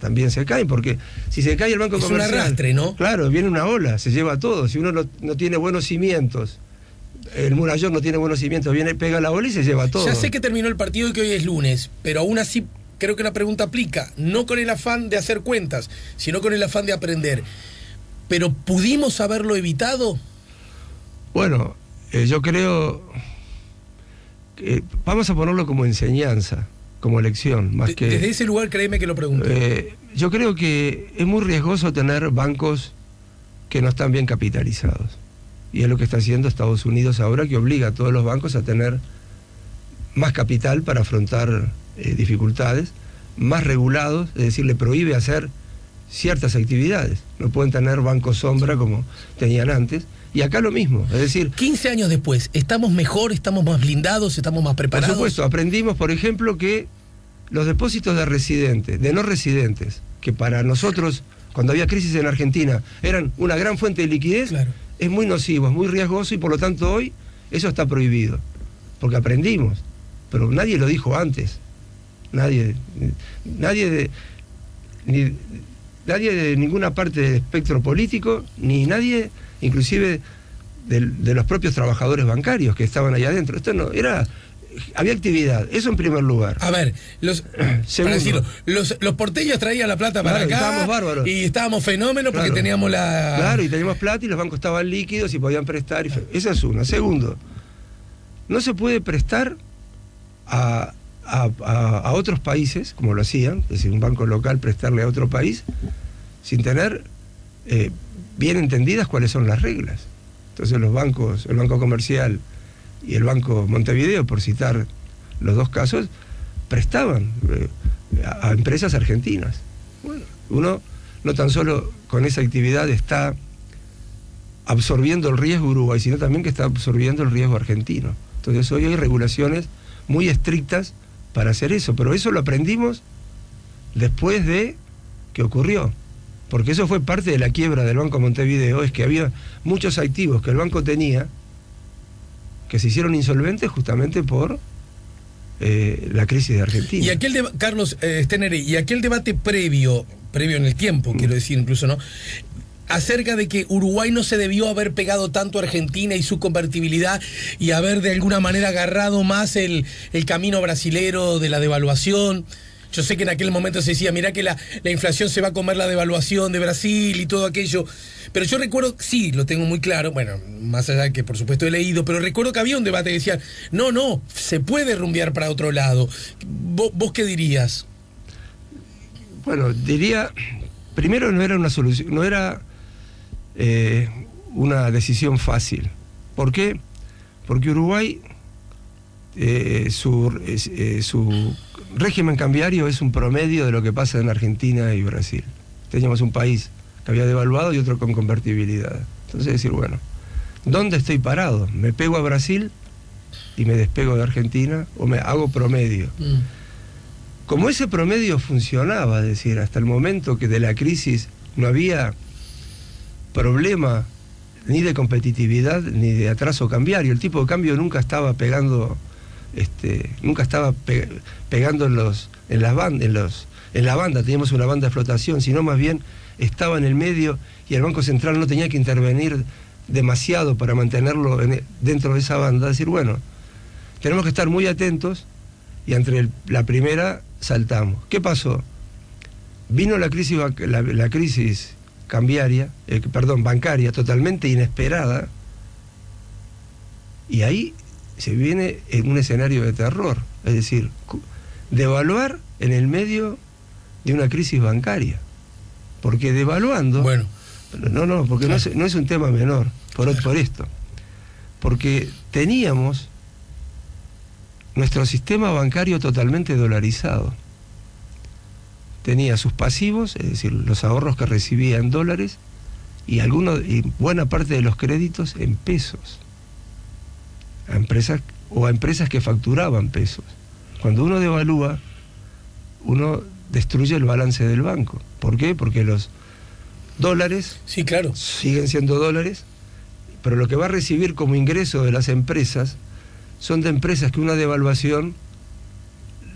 Speaker 3: también se caen, porque si se cae el banco comercial...
Speaker 1: Es un arrastre, ¿no?
Speaker 3: Claro, viene una ola, se lleva todo. Si uno no tiene buenos cimientos, el murallón no tiene buenos cimientos, pega la ola y se lleva todo.
Speaker 1: Ya sé que terminó el partido y que hoy es lunes, pero aún así creo que la pregunta aplica, no con el afán de hacer cuentas, sino con el afán de aprender. ¿Pero pudimos haberlo evitado?
Speaker 3: Bueno, yo creo que vamos a ponerlo como enseñanza, como lección, más que...
Speaker 1: Desde ese lugar, créeme que lo pregunto.
Speaker 3: Yo creo que es muy riesgoso tener bancos que no están bien capitalizados. Y es lo que está haciendo Estados Unidos ahora, que obliga a todos los bancos a tener más capital para afrontar dificultades, más regulados, es decir, le prohíbe hacer ciertas actividades. No pueden tener bancos sombra como tenían antes. Y acá lo mismo, es decir...
Speaker 1: 15 años después, ¿estamos mejor, estamos más blindados, estamos más preparados?
Speaker 3: Por supuesto, aprendimos, por ejemplo, que los depósitos de no residentes, que para nosotros, cuando había crisis en Argentina, eran una gran fuente de liquidez, claro, es muy nocivo, es muy riesgoso, y por lo tanto hoy eso está prohibido, porque aprendimos. pero nadie lo dijo antes. Nadie de ninguna parte del espectro político, ni nadie, inclusive de los propios trabajadores bancarios que estaban ahí adentro. Esto no, había actividad, eso en primer lugar.
Speaker 1: A ver, para decirlo, los porteños traían la plata para acá,
Speaker 3: estábamos bárbaros.
Speaker 1: Y estábamos fenómenos porque teníamos la...
Speaker 3: Claro, y teníamos plata y los bancos estaban líquidos y podían prestar. Esa es una. Segundo, no se puede prestar a otros países, como lo hacían, es decir, un banco local prestarle a otro país, sin tener bien entendidas cuáles son las reglas. Entonces los bancos, el Banco Comercial y el Banco Montevideo, por citar los dos casos, prestaban a empresas argentinas. Bueno, uno no tan solo con esa actividad está absorbiendo el riesgo Uruguay, sino también que está absorbiendo el riesgo argentino. Entonces hoy hay regulaciones muy estrictas para hacer eso, pero eso lo aprendimos después de que ocurrió, porque eso fue parte de la quiebra del Banco Montevideo, es que había muchos activos que el banco tenía que se hicieron insolventes justamente por la crisis de Argentina.
Speaker 1: Y aquel Carlos Steneri, y aquel debate previo en el tiempo, quiero decir incluso, ¿no?, acerca de que Uruguay no se debió haber pegado tanto a Argentina y su convertibilidad y haber de alguna manera agarrado más el camino brasilero de la devaluación. Yo sé que en aquel momento se decía, mirá que la inflación se va a comer la devaluación de Brasil y todo aquello, pero yo recuerdo, sí, lo tengo muy claro, bueno, más allá de que por supuesto he leído, pero recuerdo que había un debate que decía, no, se puede rumbear para otro lado. ¿Vos qué dirías?
Speaker 3: Bueno, diría, primero no era una solución, no era una decisión fácil. ¿Por qué? Porque Uruguay, su régimen cambiario es un promedio de lo que pasa en Argentina y Brasil. Teníamos un país que había devaluado y otro con convertibilidad. Entonces decir, bueno, ¿dónde estoy parado? ¿Me pego a Brasil y me despego de Argentina o me hago promedio? Como ese promedio funcionaba, es decir, hasta el momento que de la crisis no había problema ni de competitividad ni de atraso cambiario, el tipo de cambio nunca estaba pegando, pegando en la banda, teníamos una banda de flotación, sino más bien estaba en el medio y el Banco Central no tenía que intervenir demasiado para mantenerlo dentro de esa banda. Es decir, bueno, tenemos que estar muy atentos y entre la primera saltamos. ¿Qué pasó? Vino la crisis bancaria totalmente inesperada, y ahí se viene en un escenario de terror, es decir, devaluar en el medio de una crisis bancaria, porque devaluando,
Speaker 1: bueno,
Speaker 3: porque claro, no es un tema menor por esto, porque teníamos nuestro sistema bancario totalmente dolarizado. Tenía sus pasivos, es decir, los ahorros que recibía en dólares y buena parte de los créditos en pesos. A empresas que facturaban pesos. Cuando uno devalúa, uno destruye el balance del banco. ¿Por qué? Porque los dólares,
Speaker 1: sí, claro,
Speaker 3: siguen siendo dólares, pero lo que va a recibir como ingreso de las empresas son de empresas que una devaluación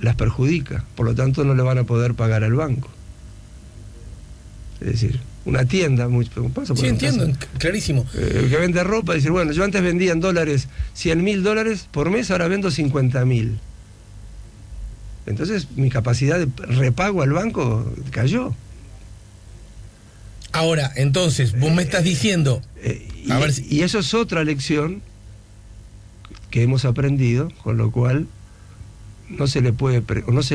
Speaker 3: las perjudica, por lo tanto no le van a poder pagar al banco. Es decir, una tienda,
Speaker 1: sí, entiendo, clarísimo,
Speaker 3: que vende ropa, decir, bueno, yo antes vendía en dólares $100.000 por mes, ahora vendo 50.000. Entonces mi capacidad de repago al banco cayó.
Speaker 1: Ahora, entonces, vos me estás diciendo...
Speaker 3: y eso es otra lección que hemos aprendido, con lo cual no se le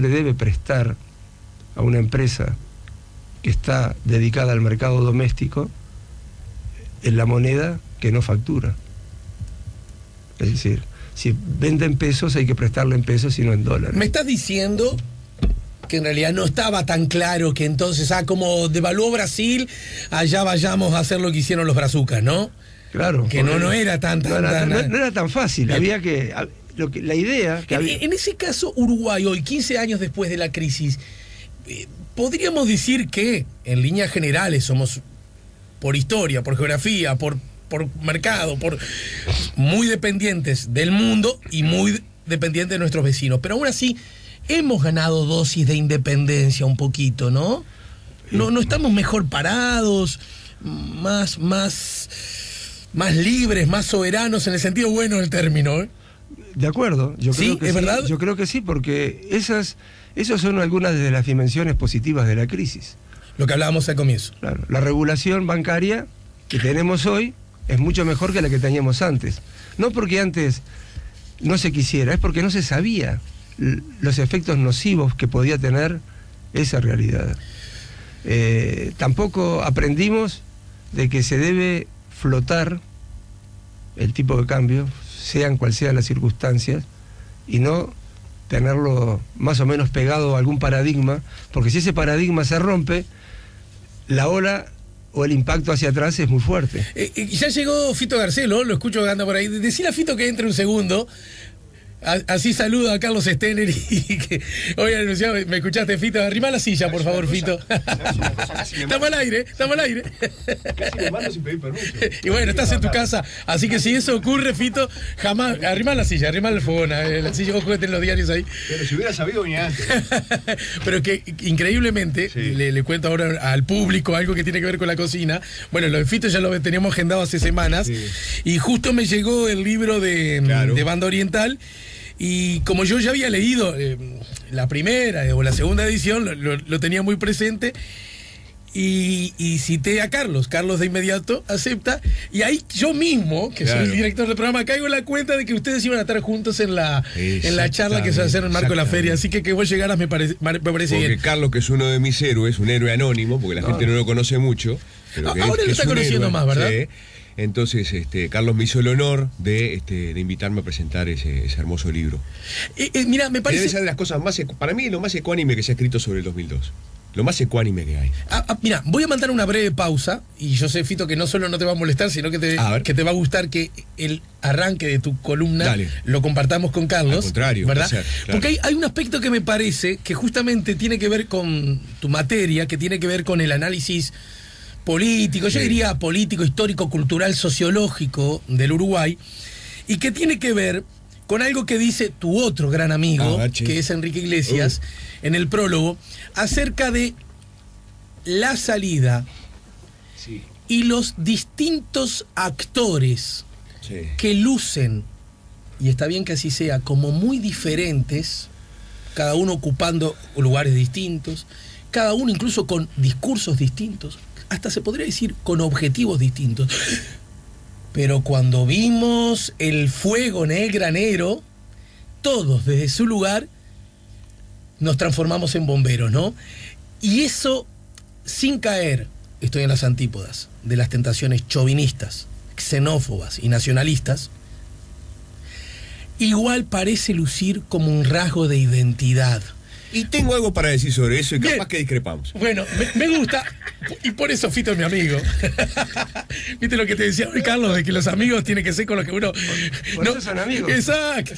Speaker 3: debe prestar a una empresa que está dedicada al mercado doméstico en la moneda que no factura. Es decir, si vende en pesos hay que prestarle en pesos y no en dólares.
Speaker 1: Me estás diciendo que en realidad no estaba tan claro que entonces, como devaluó Brasil, allá vayamos a hacer lo que hicieron los brazucas, ¿no?
Speaker 3: Claro.
Speaker 1: Que no era tan...
Speaker 3: No era tan fácil, había que... la idea...
Speaker 1: En ese caso, Uruguay hoy, 15 años después de la crisis, podríamos decir que, en líneas generales, somos, por historia, por geografía, por mercado, muy dependientes del mundo y muy dependientes de nuestros vecinos. Pero aún así, hemos ganado dosis de independencia un poquito, ¿no? No estamos mejor parados, más libres, más soberanos, en el sentido bueno del término, ¿eh?
Speaker 3: De acuerdo, yo creo que
Speaker 1: ¿es
Speaker 3: sí,
Speaker 1: verdad?
Speaker 3: yo creo que sí, porque esas son algunas de las dimensiones positivas de la crisis.
Speaker 1: Lo que hablábamos al comienzo.
Speaker 3: Claro, la regulación bancaria que tenemos hoy es mucho mejor que la que teníamos antes. No porque antes no se quisiera, es porque no se sabía los efectos nocivos que podía tener esa realidad. Tampoco aprendimos de que se debe flotar el tipo de cambio, sean cuales sean las circunstancias, y no tenerlo más o menos pegado a algún paradigma, porque si ese paradigma se rompe, la ola o el impacto hacia atrás es muy fuerte.
Speaker 1: Ya llegó Fito Garcelo, lo escucho que anda por ahí. Decile a Fito que entre un segundo. Así saludo a Carlos Stenner y que hoy anunciado, ¿me escuchaste, Fito? Arrimá la silla, por favor, Fito. Estamos al aire.
Speaker 5: Casi me mando sin pedir permiso.
Speaker 1: Y bueno, estás en tu casa, así que si eso ocurre, Fito, jamás, arrimá la silla, arrimá el fogón, la silla, ojo que tenés los diarios ahí.
Speaker 5: Pero si hubiera sabido, venía antes.
Speaker 1: Pero que increíblemente,
Speaker 5: sí,
Speaker 1: le cuento ahora al público algo que tiene que ver con la cocina. Bueno, lo de Fito ya lo teníamos agendado hace semanas, sí, y justo me llegó el libro de Banda Oriental. Y como yo ya había leído la primera o la segunda edición, lo tenía muy presente, y cité a Carlos. Carlos de inmediato acepta, y ahí yo mismo, que soy el director del programa, caigo en la cuenta de que ustedes iban a estar juntos en la charla que se va a hacer en el marco de la feria. Así que vos llegaras me parece bien.
Speaker 5: Porque Carlos, que es uno de mis héroes, un héroe anónimo, porque la gente no lo conoce mucho. Pero
Speaker 1: ahora lo está conociendo más, ¿verdad?
Speaker 5: Sí. Entonces, Carlos me hizo el honor de invitarme a presentar ese hermoso libro.
Speaker 1: Mira, me parece...
Speaker 5: Debe ser de las cosas más... Para mí, lo más ecuánime que se ha escrito sobre el 2002. Lo más ecuánime que hay.
Speaker 1: Mira, voy a mandar una breve pausa, y yo sé, Fito, que no solo no te va a molestar, sino que te va a gustar que el arranque de tu columna lo compartamos con Carlos.
Speaker 5: Al contrario,
Speaker 1: ¿verdad?
Speaker 5: Claro.
Speaker 1: Porque hay un aspecto que me parece que justamente tiene que ver con tu materia, que tiene que ver con el análisis político, yo diría político, histórico, cultural, sociológico del Uruguay, y que tiene que ver con algo que dice tu otro gran amigo, que es Enrique Iglesias, en el prólogo, acerca de la salida y los distintos actores que lucen, y está bien que así sea, como muy diferentes, cada uno ocupando lugares distintos, cada uno incluso con discursos distintos, hasta se podría decir con objetivos distintos. Pero cuando vimos el fuego en el granero, todos desde su lugar nos transformamos en bomberos, ¿no? Y eso sin caer, estoy en las antípodas, de las tentaciones chauvinistas, xenófobas y nacionalistas, igual parece lucir como un rasgo de identidad.
Speaker 5: Y tengo algo para decir sobre eso y capaz que discrepamos.
Speaker 1: Bueno, me gusta, y por eso Fito es mi amigo. ¿Viste lo que te decía hoy, Carlos? De que los amigos tienen que ser con los que uno...
Speaker 3: Por eso son amigos.
Speaker 1: Exacto.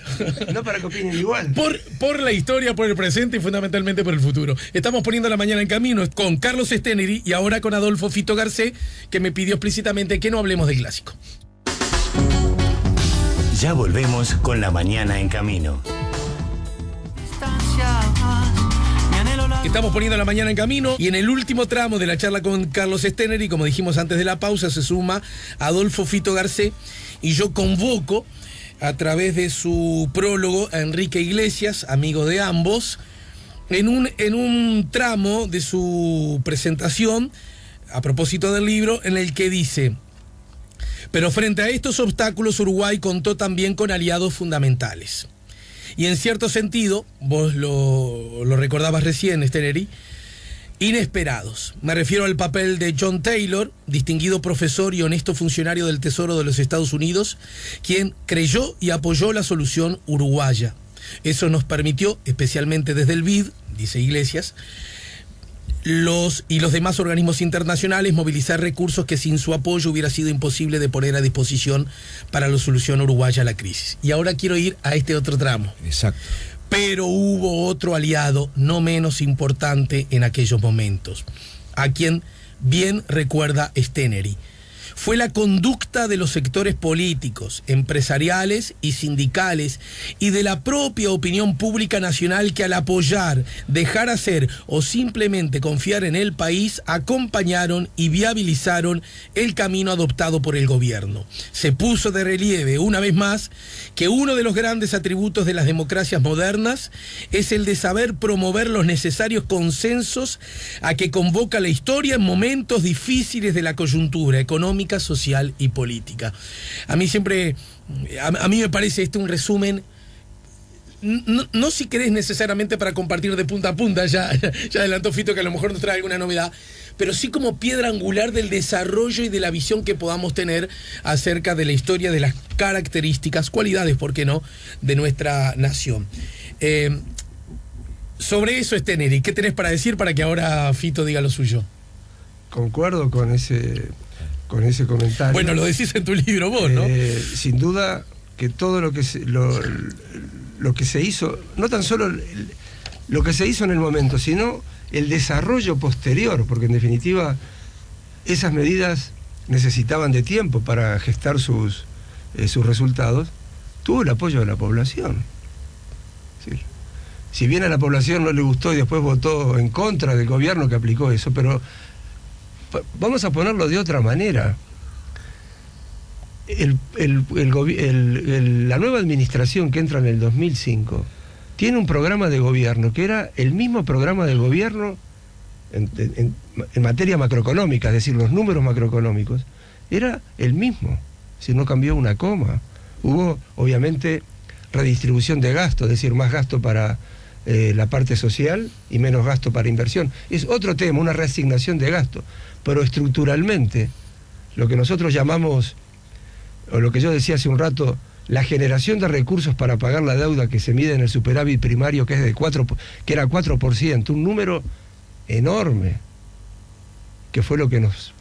Speaker 3: No para que opinen igual.
Speaker 1: Por la historia, por el presente y fundamentalmente por el futuro. Estamos poniendo la mañana en camino con Carlos Stenner y ahora con Adolfo Fito Garcé, que me pidió explícitamente que no hablemos del clásico.
Speaker 4: Ya volvemos con la mañana en camino.
Speaker 1: Estamos poniendo la mañana en camino y en el último tramo de la charla con Carlos Stenner, y como dijimos antes de la pausa, se suma Adolfo Fito Garcé, y yo convoco a través de su prólogo a Enrique Iglesias, amigo de ambos, en un tramo de su presentación a propósito del libro, en el que dice: pero frente a estos obstáculos, Uruguay contó también con aliados fundamentales. Y en cierto sentido, vos lo recordabas recién, Stenner, inesperados. Me refiero al papel de John Taylor, distinguido profesor y honesto funcionario del Tesoro de los Estados Unidos, quien creyó y apoyó la solución uruguaya. Eso nos permitió, especialmente desde el BID, dice Iglesias, los demás organismos internacionales, movilizar recursos que sin su apoyo hubiera sido imposible de poner a disposición para la solución uruguaya a la crisis. Y ahora quiero ir a este otro tramo.
Speaker 5: Exacto.
Speaker 1: Pero hubo otro aliado no menos importante en aquellos momentos, a quien bien recuerda Stenner. fue la conducta de los sectores políticos, empresariales y sindicales y de la propia opinión pública nacional que al apoyar, dejar hacer o simplemente confiar en el país acompañaron y viabilizaron el camino adoptado por el gobierno. Se puso de relieve una vez más que uno de los grandes atributos de las democracias modernas es el de saber promover los necesarios consensos a que convoca la historia en momentos difíciles de la coyuntura económica, social y política. A mí siempre, a mí me parece un resumen, no si querés necesariamente para compartir de punta a punta, ya adelantó Fito que a lo mejor nos trae alguna novedad, pero sí como piedra angular del desarrollo y de la visión que podamos tener acerca de la historia, de las características, cualidades, ¿por qué no?, de nuestra nación. Sobre eso, Neri, ¿qué tenés para decir para que ahora Fito diga lo suyo?
Speaker 3: Concuerdo con ese comentario.
Speaker 1: Bueno, lo decís en tu libro vos, ¿no?
Speaker 3: Sin duda que todo lo que se hizo, no tan solo lo que se hizo en el momento, sino el desarrollo posterior, porque en definitiva esas medidas necesitaban de tiempo para gestar sus resultados, tuvo el apoyo de la población. ¿Sí? Si bien a la población no le gustó y después votó en contra del gobierno que aplicó eso, pero vamos a ponerlo de otra manera. La nueva administración que entra en el 2005 tiene un programa de gobierno que era el mismo programa de gobierno en materia macroeconómica, es decir, los números macroeconómicos, era el mismo, si no cambió una coma. Hubo, obviamente, redistribución de gasto, es decir, más gasto para la parte social y menos gasto para inversión. Es otro tema, una reasignación de gasto. Pero estructuralmente, lo que nosotros llamamos, o lo que yo decía hace un rato, la generación de recursos para pagar la deuda que se mide en el superávit primario, que es que era 4%, un número enorme, que fue lo que nos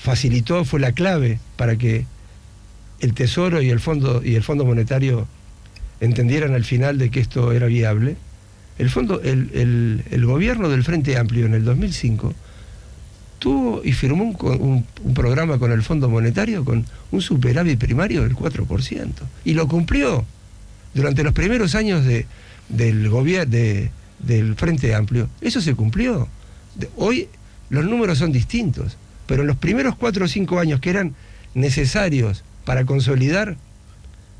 Speaker 3: facilitó, fue la clave para que el Tesoro y el Fondo Monetario entendieran al final de que esto era viable. El gobierno del Frente Amplio en el 2005 tuvo y firmó un programa con el Fondo Monetario con un superávit primario del 4%. Y lo cumplió durante los primeros años del gobierno del Frente Amplio. Eso se cumplió. Hoy los números son distintos, pero en los primeros 4 o 5 años que eran necesarios para consolidar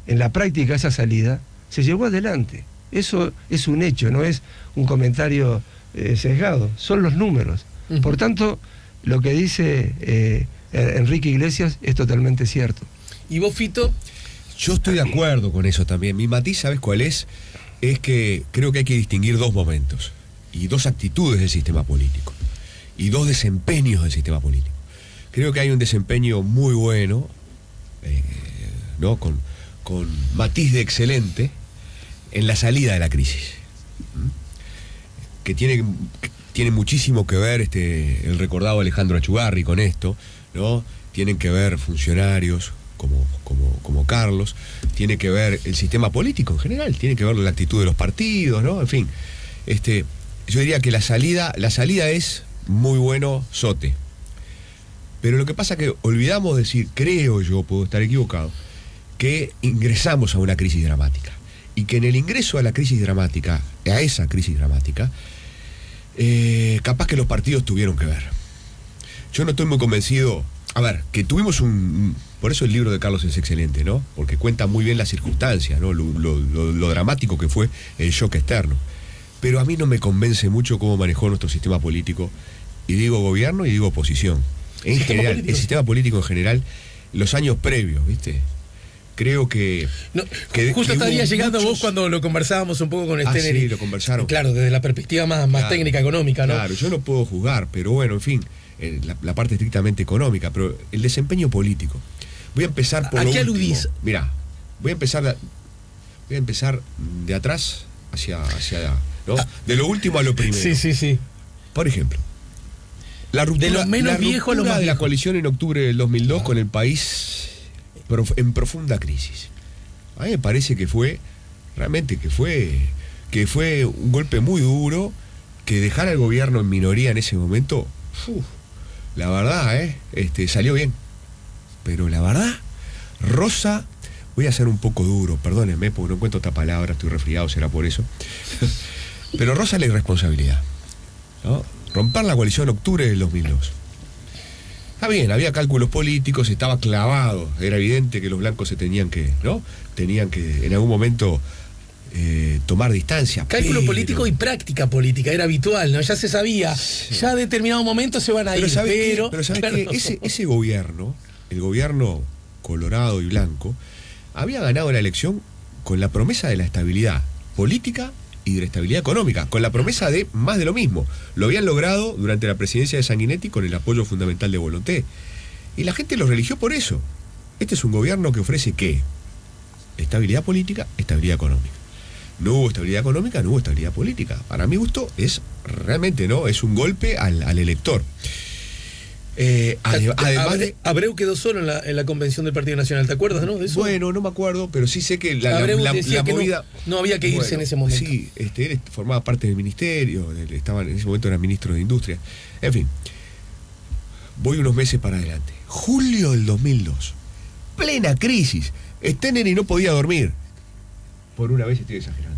Speaker 3: en la práctica esa salida, se llevó adelante. Eso es un hecho, no es un comentario sesgado, son los números. Por tanto, lo que dice Enrique Iglesias es totalmente cierto.
Speaker 1: ¿Y vos, Fito?
Speaker 5: Yo estoy de acuerdo con eso también. Mi matiz, ¿sabes cuál es? Es que creo que hay que distinguir 2 momentos y 2 actitudes del sistema político y 2 desempeños del sistema político. Creo que hay un desempeño muy bueno, ¿no? con matiz de excelente en la salida de la crisis, que tiene muchísimo que ver el recordado Alejandro Achugarri con esto, ¿no? Tienen que ver funcionarios como Carlos, tiene que ver el sistema político en general, tiene que ver la actitud de los partidos, ¿no? En fin, yo diría que la salida es muy bueno Sote. Pero lo que pasa es que olvidamos decir, creo yo, puedo estar equivocado, que ingresamos a una crisis dramática. Y que en el ingreso a la crisis dramática, a esa crisis dramática, capaz que los partidos tuvieron que ver. Yo no estoy muy convencido. A ver, que tuvimos por eso el libro de Carlos es excelente, ¿no? Porque cuenta muy bien las circunstancias, ¿no? Lo dramático que fue el shock externo. Pero a mí no me convence mucho cómo manejó nuestro sistema político, y digo gobierno y digo oposición. En general, el sistema político en general, los años previos, ¿viste? Creo que...
Speaker 1: No, justo estaría llegando vos cuando lo conversábamos un poco con Neri.
Speaker 5: Sí, lo conversaron.
Speaker 1: Claro, desde la perspectiva más técnica, económica, ¿no?
Speaker 5: Claro, yo no puedo juzgar, pero bueno, en fin, la parte estrictamente económica, pero el desempeño político. Voy a empezar por
Speaker 1: ¿A
Speaker 5: lo
Speaker 1: qué
Speaker 5: último.
Speaker 1: aludís?
Speaker 5: Mirá, voy a empezar de atrás hacia allá, ¿no? De lo último a lo primero.
Speaker 1: Sí.
Speaker 5: Por ejemplo, la ruptura,
Speaker 1: de lo menos viejo a lo más
Speaker 5: de la
Speaker 1: viejo.
Speaker 5: coalición en octubre del 2002 con el país en profunda crisis. A mí me parece que fue un golpe muy duro, que dejar al gobierno en minoría en ese momento la verdad, salió bien. Pero la verdad, Rosa, voy a ser un poco duro, perdónenme, porque no encuentro otra palabra, estoy resfriado, será por eso. Pero Rosa la irresponsabilidad, ¿no? Romper la coalición en octubre del 2002. Está bien, había cálculos políticos, estaba clavado, era evidente que los blancos se tenían que en algún momento tomar distancia.
Speaker 1: Cálculo político y práctica política, era habitual, ¿no? Ya se sabía, ya a determinado momento se van a ir,
Speaker 5: pero ¿sabes qué? Ese gobierno, el gobierno colorado y blanco, había ganado la elección con la promesa de la estabilidad política y de la estabilidad económica, con la promesa de más de lo mismo. Lo habían logrado durante la presidencia de Sanguinetti con el apoyo fundamental de Volonté. Y la gente los religió por eso. Este es un gobierno que ofrece ¿qué? Estabilidad política, estabilidad económica. No hubo estabilidad económica, no hubo estabilidad política. Para mi gusto es realmente, ¿no? Es un golpe al elector. Además
Speaker 1: Abreu quedó solo en la convención del Partido Nacional, ¿te acuerdas, no? De eso.
Speaker 5: Bueno, no me acuerdo, pero sí sé que
Speaker 1: Abreu
Speaker 5: la
Speaker 1: movida no había que irse en ese momento.
Speaker 5: Sí, él formaba parte del ministerio, estaba en ese momento era ministro de Industria. En fin, voy unos meses para adelante. Julio del 2002, plena crisis. Steiner y no podía dormir. Por una vez estoy exagerando.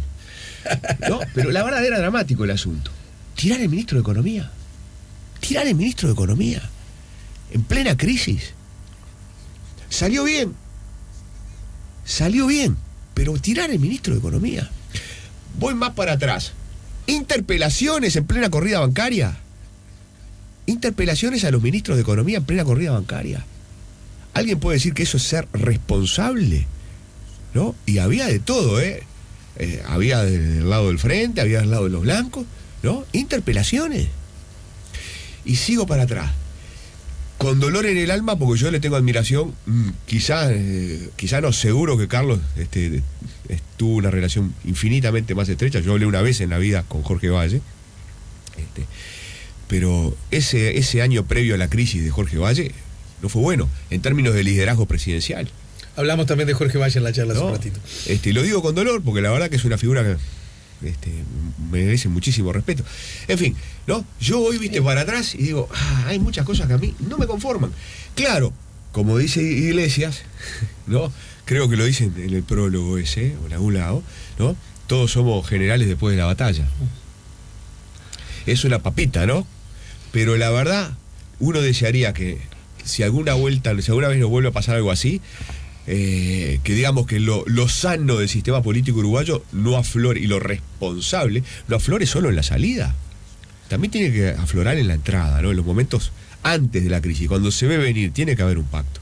Speaker 5: ¿No? Pero la verdad era dramático el asunto. Tirar el ministro de Economía. Tirar el ministro de Economía. En plena crisis. Salió bien, pero tirar el ministro de Economía. Voy más para atrás. Interpelaciones en plena corrida bancaria. Interpelaciones a los ministros de Economía en plena corrida bancaria. ¿Alguien puede decir que eso es ser responsable? ¿No? Y había de todo, había del lado del frente, había del lado de los blancos, ¿no? Interpelaciones. Y sigo para atrás. Con dolor en el alma, porque yo le tengo admiración, quizá no, seguro que Carlos tuvo una relación infinitamente más estrecha. Yo hablé una vez en la vida con Jorge Valle, pero ese año previo a la crisis de Jorge Valle no fue bueno, en términos de liderazgo presidencial.
Speaker 1: Hablamos también de Jorge Valle en la charla hace un ratito.
Speaker 5: Lo digo con dolor, porque la verdad que es una figura que merece muchísimo respeto. En fin, ¿no? Yo voy, para atrás y digo, hay muchas cosas que a mí no me conforman. Claro, como dice Iglesias, ¿no? Creo que lo dicen en el prólogo ese, o en algún lado, ¿no? Todos somos generales después de la batalla. Es una papita, ¿no? Pero la verdad, uno desearía que si alguna vez nos vuelve a pasar algo así, que digamos que lo sano del sistema político uruguayo no aflore, y lo responsable no aflore solo en la salida, también tiene que aflorar en la entrada, ¿no? En los momentos antes de la crisis, cuando se ve venir, tiene que haber un pacto.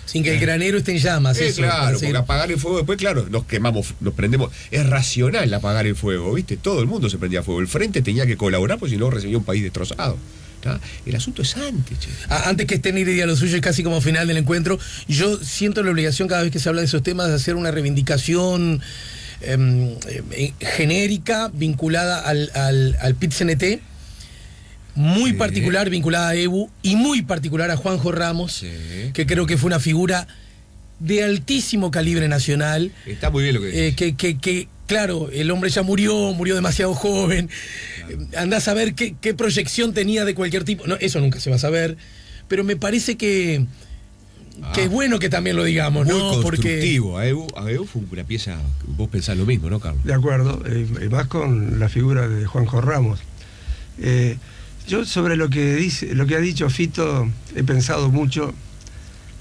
Speaker 1: Sin que el granero esté en llamas. Eso,
Speaker 5: claro, porque apagar el fuego después, claro, nos quemamos, nos prendemos. Es racional apagar el fuego, ¿viste? Todo el mundo se prendía fuego. El frente tenía que colaborar, porque si no recibía un país destrozado. El asunto es antes, che.
Speaker 1: Antes que Steiner diga lo suyo, es casi como final del encuentro. Yo siento la obligación cada vez que se habla de esos temas de hacer una reivindicación genérica vinculada al PIT-CNT, muy particular vinculada a Ebu y muy particular a Juanjo Ramos, que creo que fue una figura de altísimo calibre nacional.
Speaker 5: Está muy bien lo que dice.
Speaker 1: Claro, el hombre ya murió demasiado joven. Claro. Andás a ver qué proyección tenía de cualquier tipo. No, eso nunca se va a saber. Pero me parece que es bueno que también lo digamos,
Speaker 5: muy
Speaker 1: ¿no?
Speaker 5: Constructivo. Porque a Ebu fue una pieza. Vos pensás lo mismo, ¿no, Carlos?
Speaker 3: De acuerdo. Y más con la figura de Juanjo Ramos. Yo sobre lo que ha dicho Fito he pensado mucho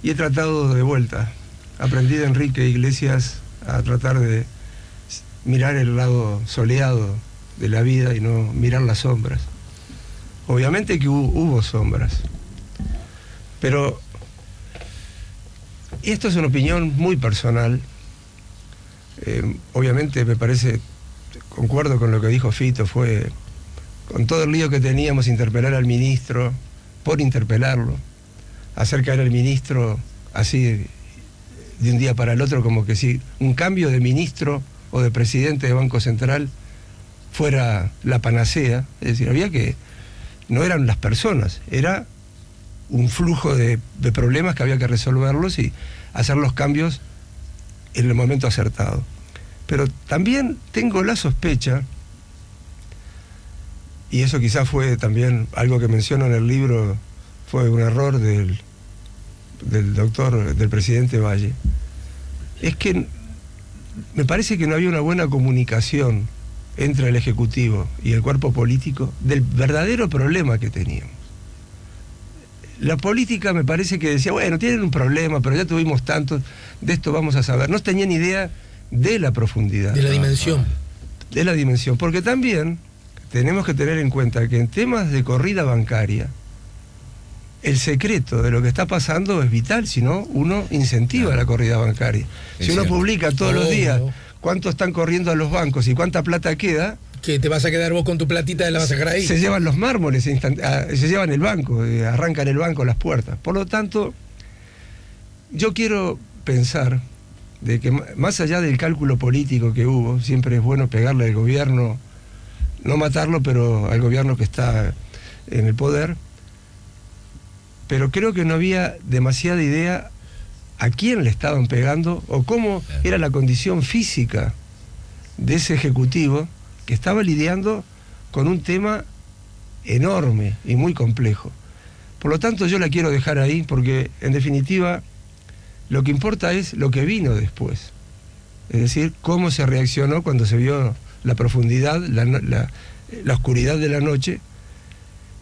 Speaker 3: y he tratado de vuelta. Aprendí de Enrique Iglesias a tratar de mirar el lado soleado de la vida y no mirar las sombras. Obviamente que hubo sombras, pero esto es una opinión muy personal. Obviamente me parece, concuerdo con lo que dijo Fito, fue con todo el lío que teníamos interpelar al ministro, por interpelarlo, hacer caer al ministro así de un día para el otro, como que si un cambio de ministro o de presidente de Banco Central fuera la panacea. Es decir, no eran las personas, era un flujo de problemas que había que resolverlos y hacer los cambios en el momento acertado. Pero también tengo la sospecha, y eso quizás fue también algo que menciono en el libro fue un error del presidente Valle, es que me parece que no había una buena comunicación entre el Ejecutivo y el cuerpo político del verdadero problema que teníamos. La política me parece que decía, bueno, tienen un problema, pero ya tuvimos tantos, de esto vamos a saber. No tenían idea de la profundidad.
Speaker 1: De la dimensión.
Speaker 3: De la dimensión, porque también tenemos que tener en cuenta que en temas de corrida bancaria, el secreto de lo que está pasando es vital, si no, uno incentiva la corrida bancaria. Si uno publica todos los días cuánto están corriendo a los bancos y cuánta plata queda,
Speaker 1: que te vas a quedar vos con tu platita y la vas a sacar ahí.
Speaker 3: Se llevan los mármoles, se llevan el banco, arrancan el banco las puertas. Por lo tanto, yo quiero pensar de que más allá del cálculo político que hubo, siempre es bueno pegarle al gobierno, no matarlo, pero al gobierno que está en el poder, pero creo que no había demasiada idea a quién le estaban pegando o cómo era la condición física de ese ejecutivo que estaba lidiando con un tema enorme y muy complejo. Por lo tanto, yo la quiero dejar ahí porque, en definitiva, lo que importa es lo que vino después. Es decir, cómo se reaccionó cuando se vio la profundidad, la oscuridad de la noche.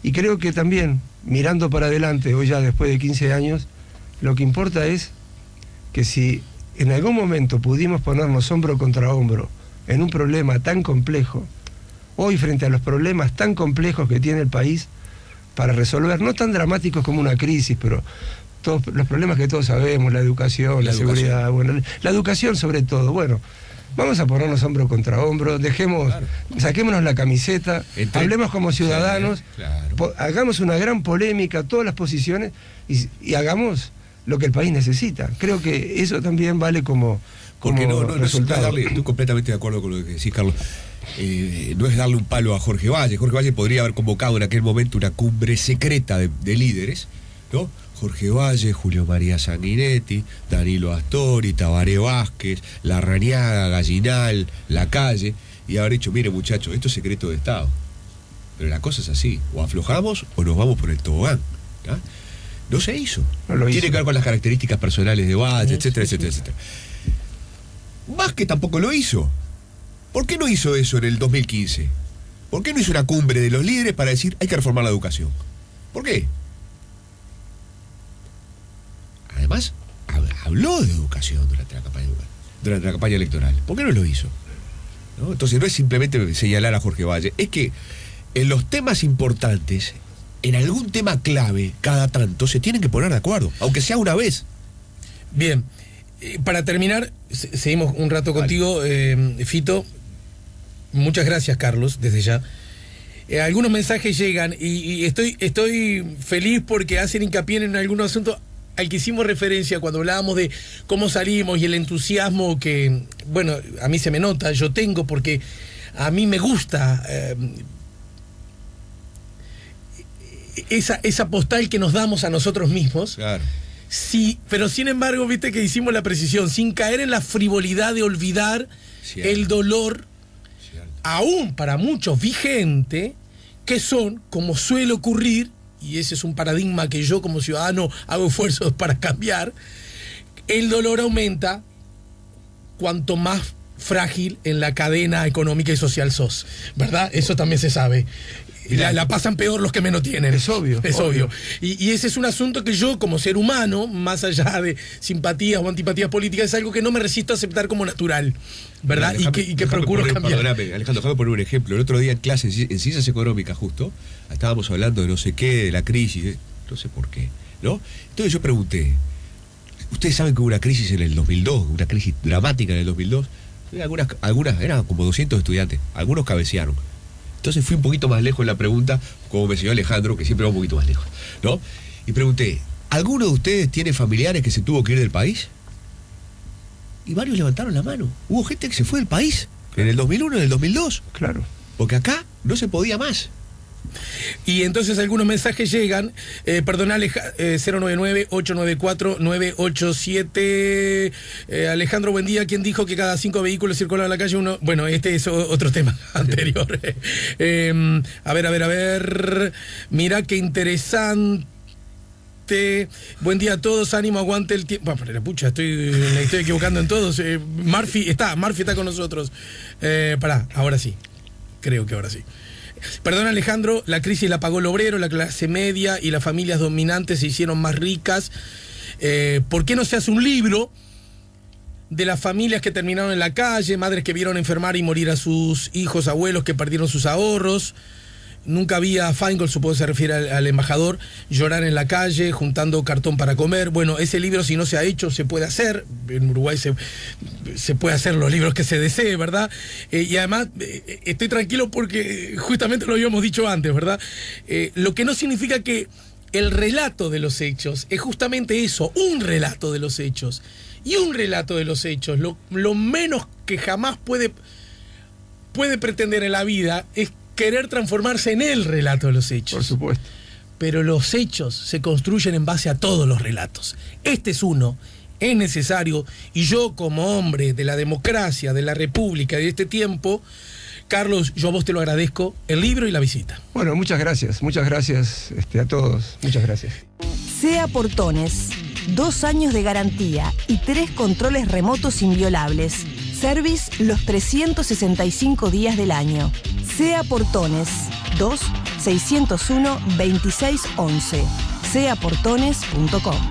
Speaker 3: Y creo que también, mirando para adelante, hoy ya después de 15 años, lo que importa es que si en algún momento pudimos ponernos hombro contra hombro en un problema tan complejo, hoy frente a los problemas tan complejos que tiene el país para resolver, no tan dramáticos como una crisis, pero todos los problemas que todos sabemos, la educación, la seguridad, bueno, la educación sobre todo, bueno, vamos a ponernos hombro contra hombro, saquémonos la camiseta, hablemos como ciudadanos, hagamos una gran polémica, todas las posiciones, y hagamos lo que el país necesita. Creo que eso también vale como resultado.
Speaker 5: Estoy completamente de acuerdo con lo que decís, Carlos. No es darle un palo a Jorge Valle. Jorge Valle podría haber convocado en aquel momento una cumbre secreta de líderes, ¿no? Jorge Valle, Julio María Sanguinetti, Danilo Astori, Tabaré Vázquez, Larrañaga, Gallinal, Lacalle, y haber dicho, mire muchachos, esto es secreto de Estado. Pero la cosa es así, o aflojamos o nos vamos por el tobogán. ¿Ah? No se hizo. Tiene que ver con las características personales de Valle, etcétera, etcétera, etcétera. Vázquez tampoco lo hizo. ¿Por qué no hizo eso en el 2015? ¿Por qué no hizo una cumbre de los líderes para decir hay que reformar la educación? ¿Por qué? Además, habló de educación durante la campaña electoral. ¿Por qué no lo hizo? ¿No? Entonces no es simplemente señalar a Jorge Valle, es que en los temas importantes, en algún tema clave, cada tanto, se tienen que poner de acuerdo, aunque sea una vez.
Speaker 1: Bien, para terminar, seguimos un rato contigo, Fito. Muchas gracias, Carlos, desde ya. Algunos mensajes llegan y estoy feliz porque hacen hincapié en algunos asuntos al que hicimos referencia cuando hablábamos de cómo salimos y el entusiasmo que, bueno, a mí se me nota, yo tengo, porque a mí me gusta esa postal que nos damos a nosotros mismos.
Speaker 5: Claro.
Speaker 1: Sí, pero sin embargo, viste que hicimos la precisión, sin caer en la frivolidad de olvidar el dolor, aún para muchos vigente, que son, como suele ocurrir, y ese es un paradigma que yo como ciudadano hago esfuerzos para cambiar, el dolor aumenta cuanto más frágil en la cadena económica y social sos, ¿verdad? Eso también se sabe. La pasan peor los que menos tienen.
Speaker 3: Es obvio.
Speaker 1: Es obvio. Y ese es un asunto que yo, como ser humano, más allá de simpatías o antipatías políticas, es algo que no me resisto a aceptar como natural, ¿verdad? Y que procuro cambiar.
Speaker 5: Perdóname, Alejandro, déjame poner un ejemplo. El otro día en clase, en Ciencias Económicas, justo, estábamos hablando de no sé qué, de la crisis, no sé por qué, ¿no? Entonces yo pregunté, ¿ustedes saben que hubo una crisis en el 2002, una crisis dramática en el 2002? Algunas eran como 200 estudiantes, algunos cabecearon. Entonces fui un poquito más lejos en la pregunta, como me enseñó Alejandro, que siempre va un poquito más lejos, ¿no? Y pregunté, ¿alguno de ustedes tiene familiares que se tuvo que ir del país? Y varios levantaron la mano. Hubo gente que se fue del país, en el 2001, en el 2002.
Speaker 3: Claro.
Speaker 5: Porque acá no se podía más.
Speaker 1: Y entonces algunos mensajes llegan, perdonale, 099-894-987, Alejandro, buen día, ¿quién dijo que cada 5 vehículos circulan en la calle uno? Bueno, este es otro tema anterior. A ver, mira qué interesante. Buen día a todos, ánimo, aguante el tiempo. Bueno, pucha, me estoy equivocando en todos. Murphy está con nosotros. Pará, ahora sí. Creo que ahora sí. Perdón, Alejandro, la crisis la pagó el obrero, la clase media y las familias dominantes se hicieron más ricas. ¿Por qué no se hace un libro de las familias que terminaron en la calle, madres que vieron enfermar y morir a sus hijos, abuelos que perdieron sus ahorros? Nunca había Feingold, supongo que se refiere al embajador, llorar en la calle, juntando cartón para comer. Bueno, ese libro, si no se ha hecho, se puede hacer. En Uruguay se puede hacer los libros que se desee, ¿verdad? Y además, estoy tranquilo porque justamente lo habíamos dicho antes, ¿verdad? Lo que no significa que el relato de los hechos es justamente eso, un relato de los hechos. Y un relato de los hechos, lo menos que jamás puede pretender en la vida es querer transformarse en el relato de los hechos.
Speaker 3: Por supuesto.
Speaker 1: Pero los hechos se construyen en base a todos los relatos. Este es uno, es necesario, y yo como hombre de la democracia, de la república, de este tiempo, Carlos, yo a vos te lo agradezco, el libro y la visita.
Speaker 3: Bueno, muchas gracias a todos, muchas gracias.
Speaker 2: SEA Portones, 2 años de garantía y 3 controles remotos inviolables. Service los 365 días del año. SEA Portones, 2-601-2611. seaportones.com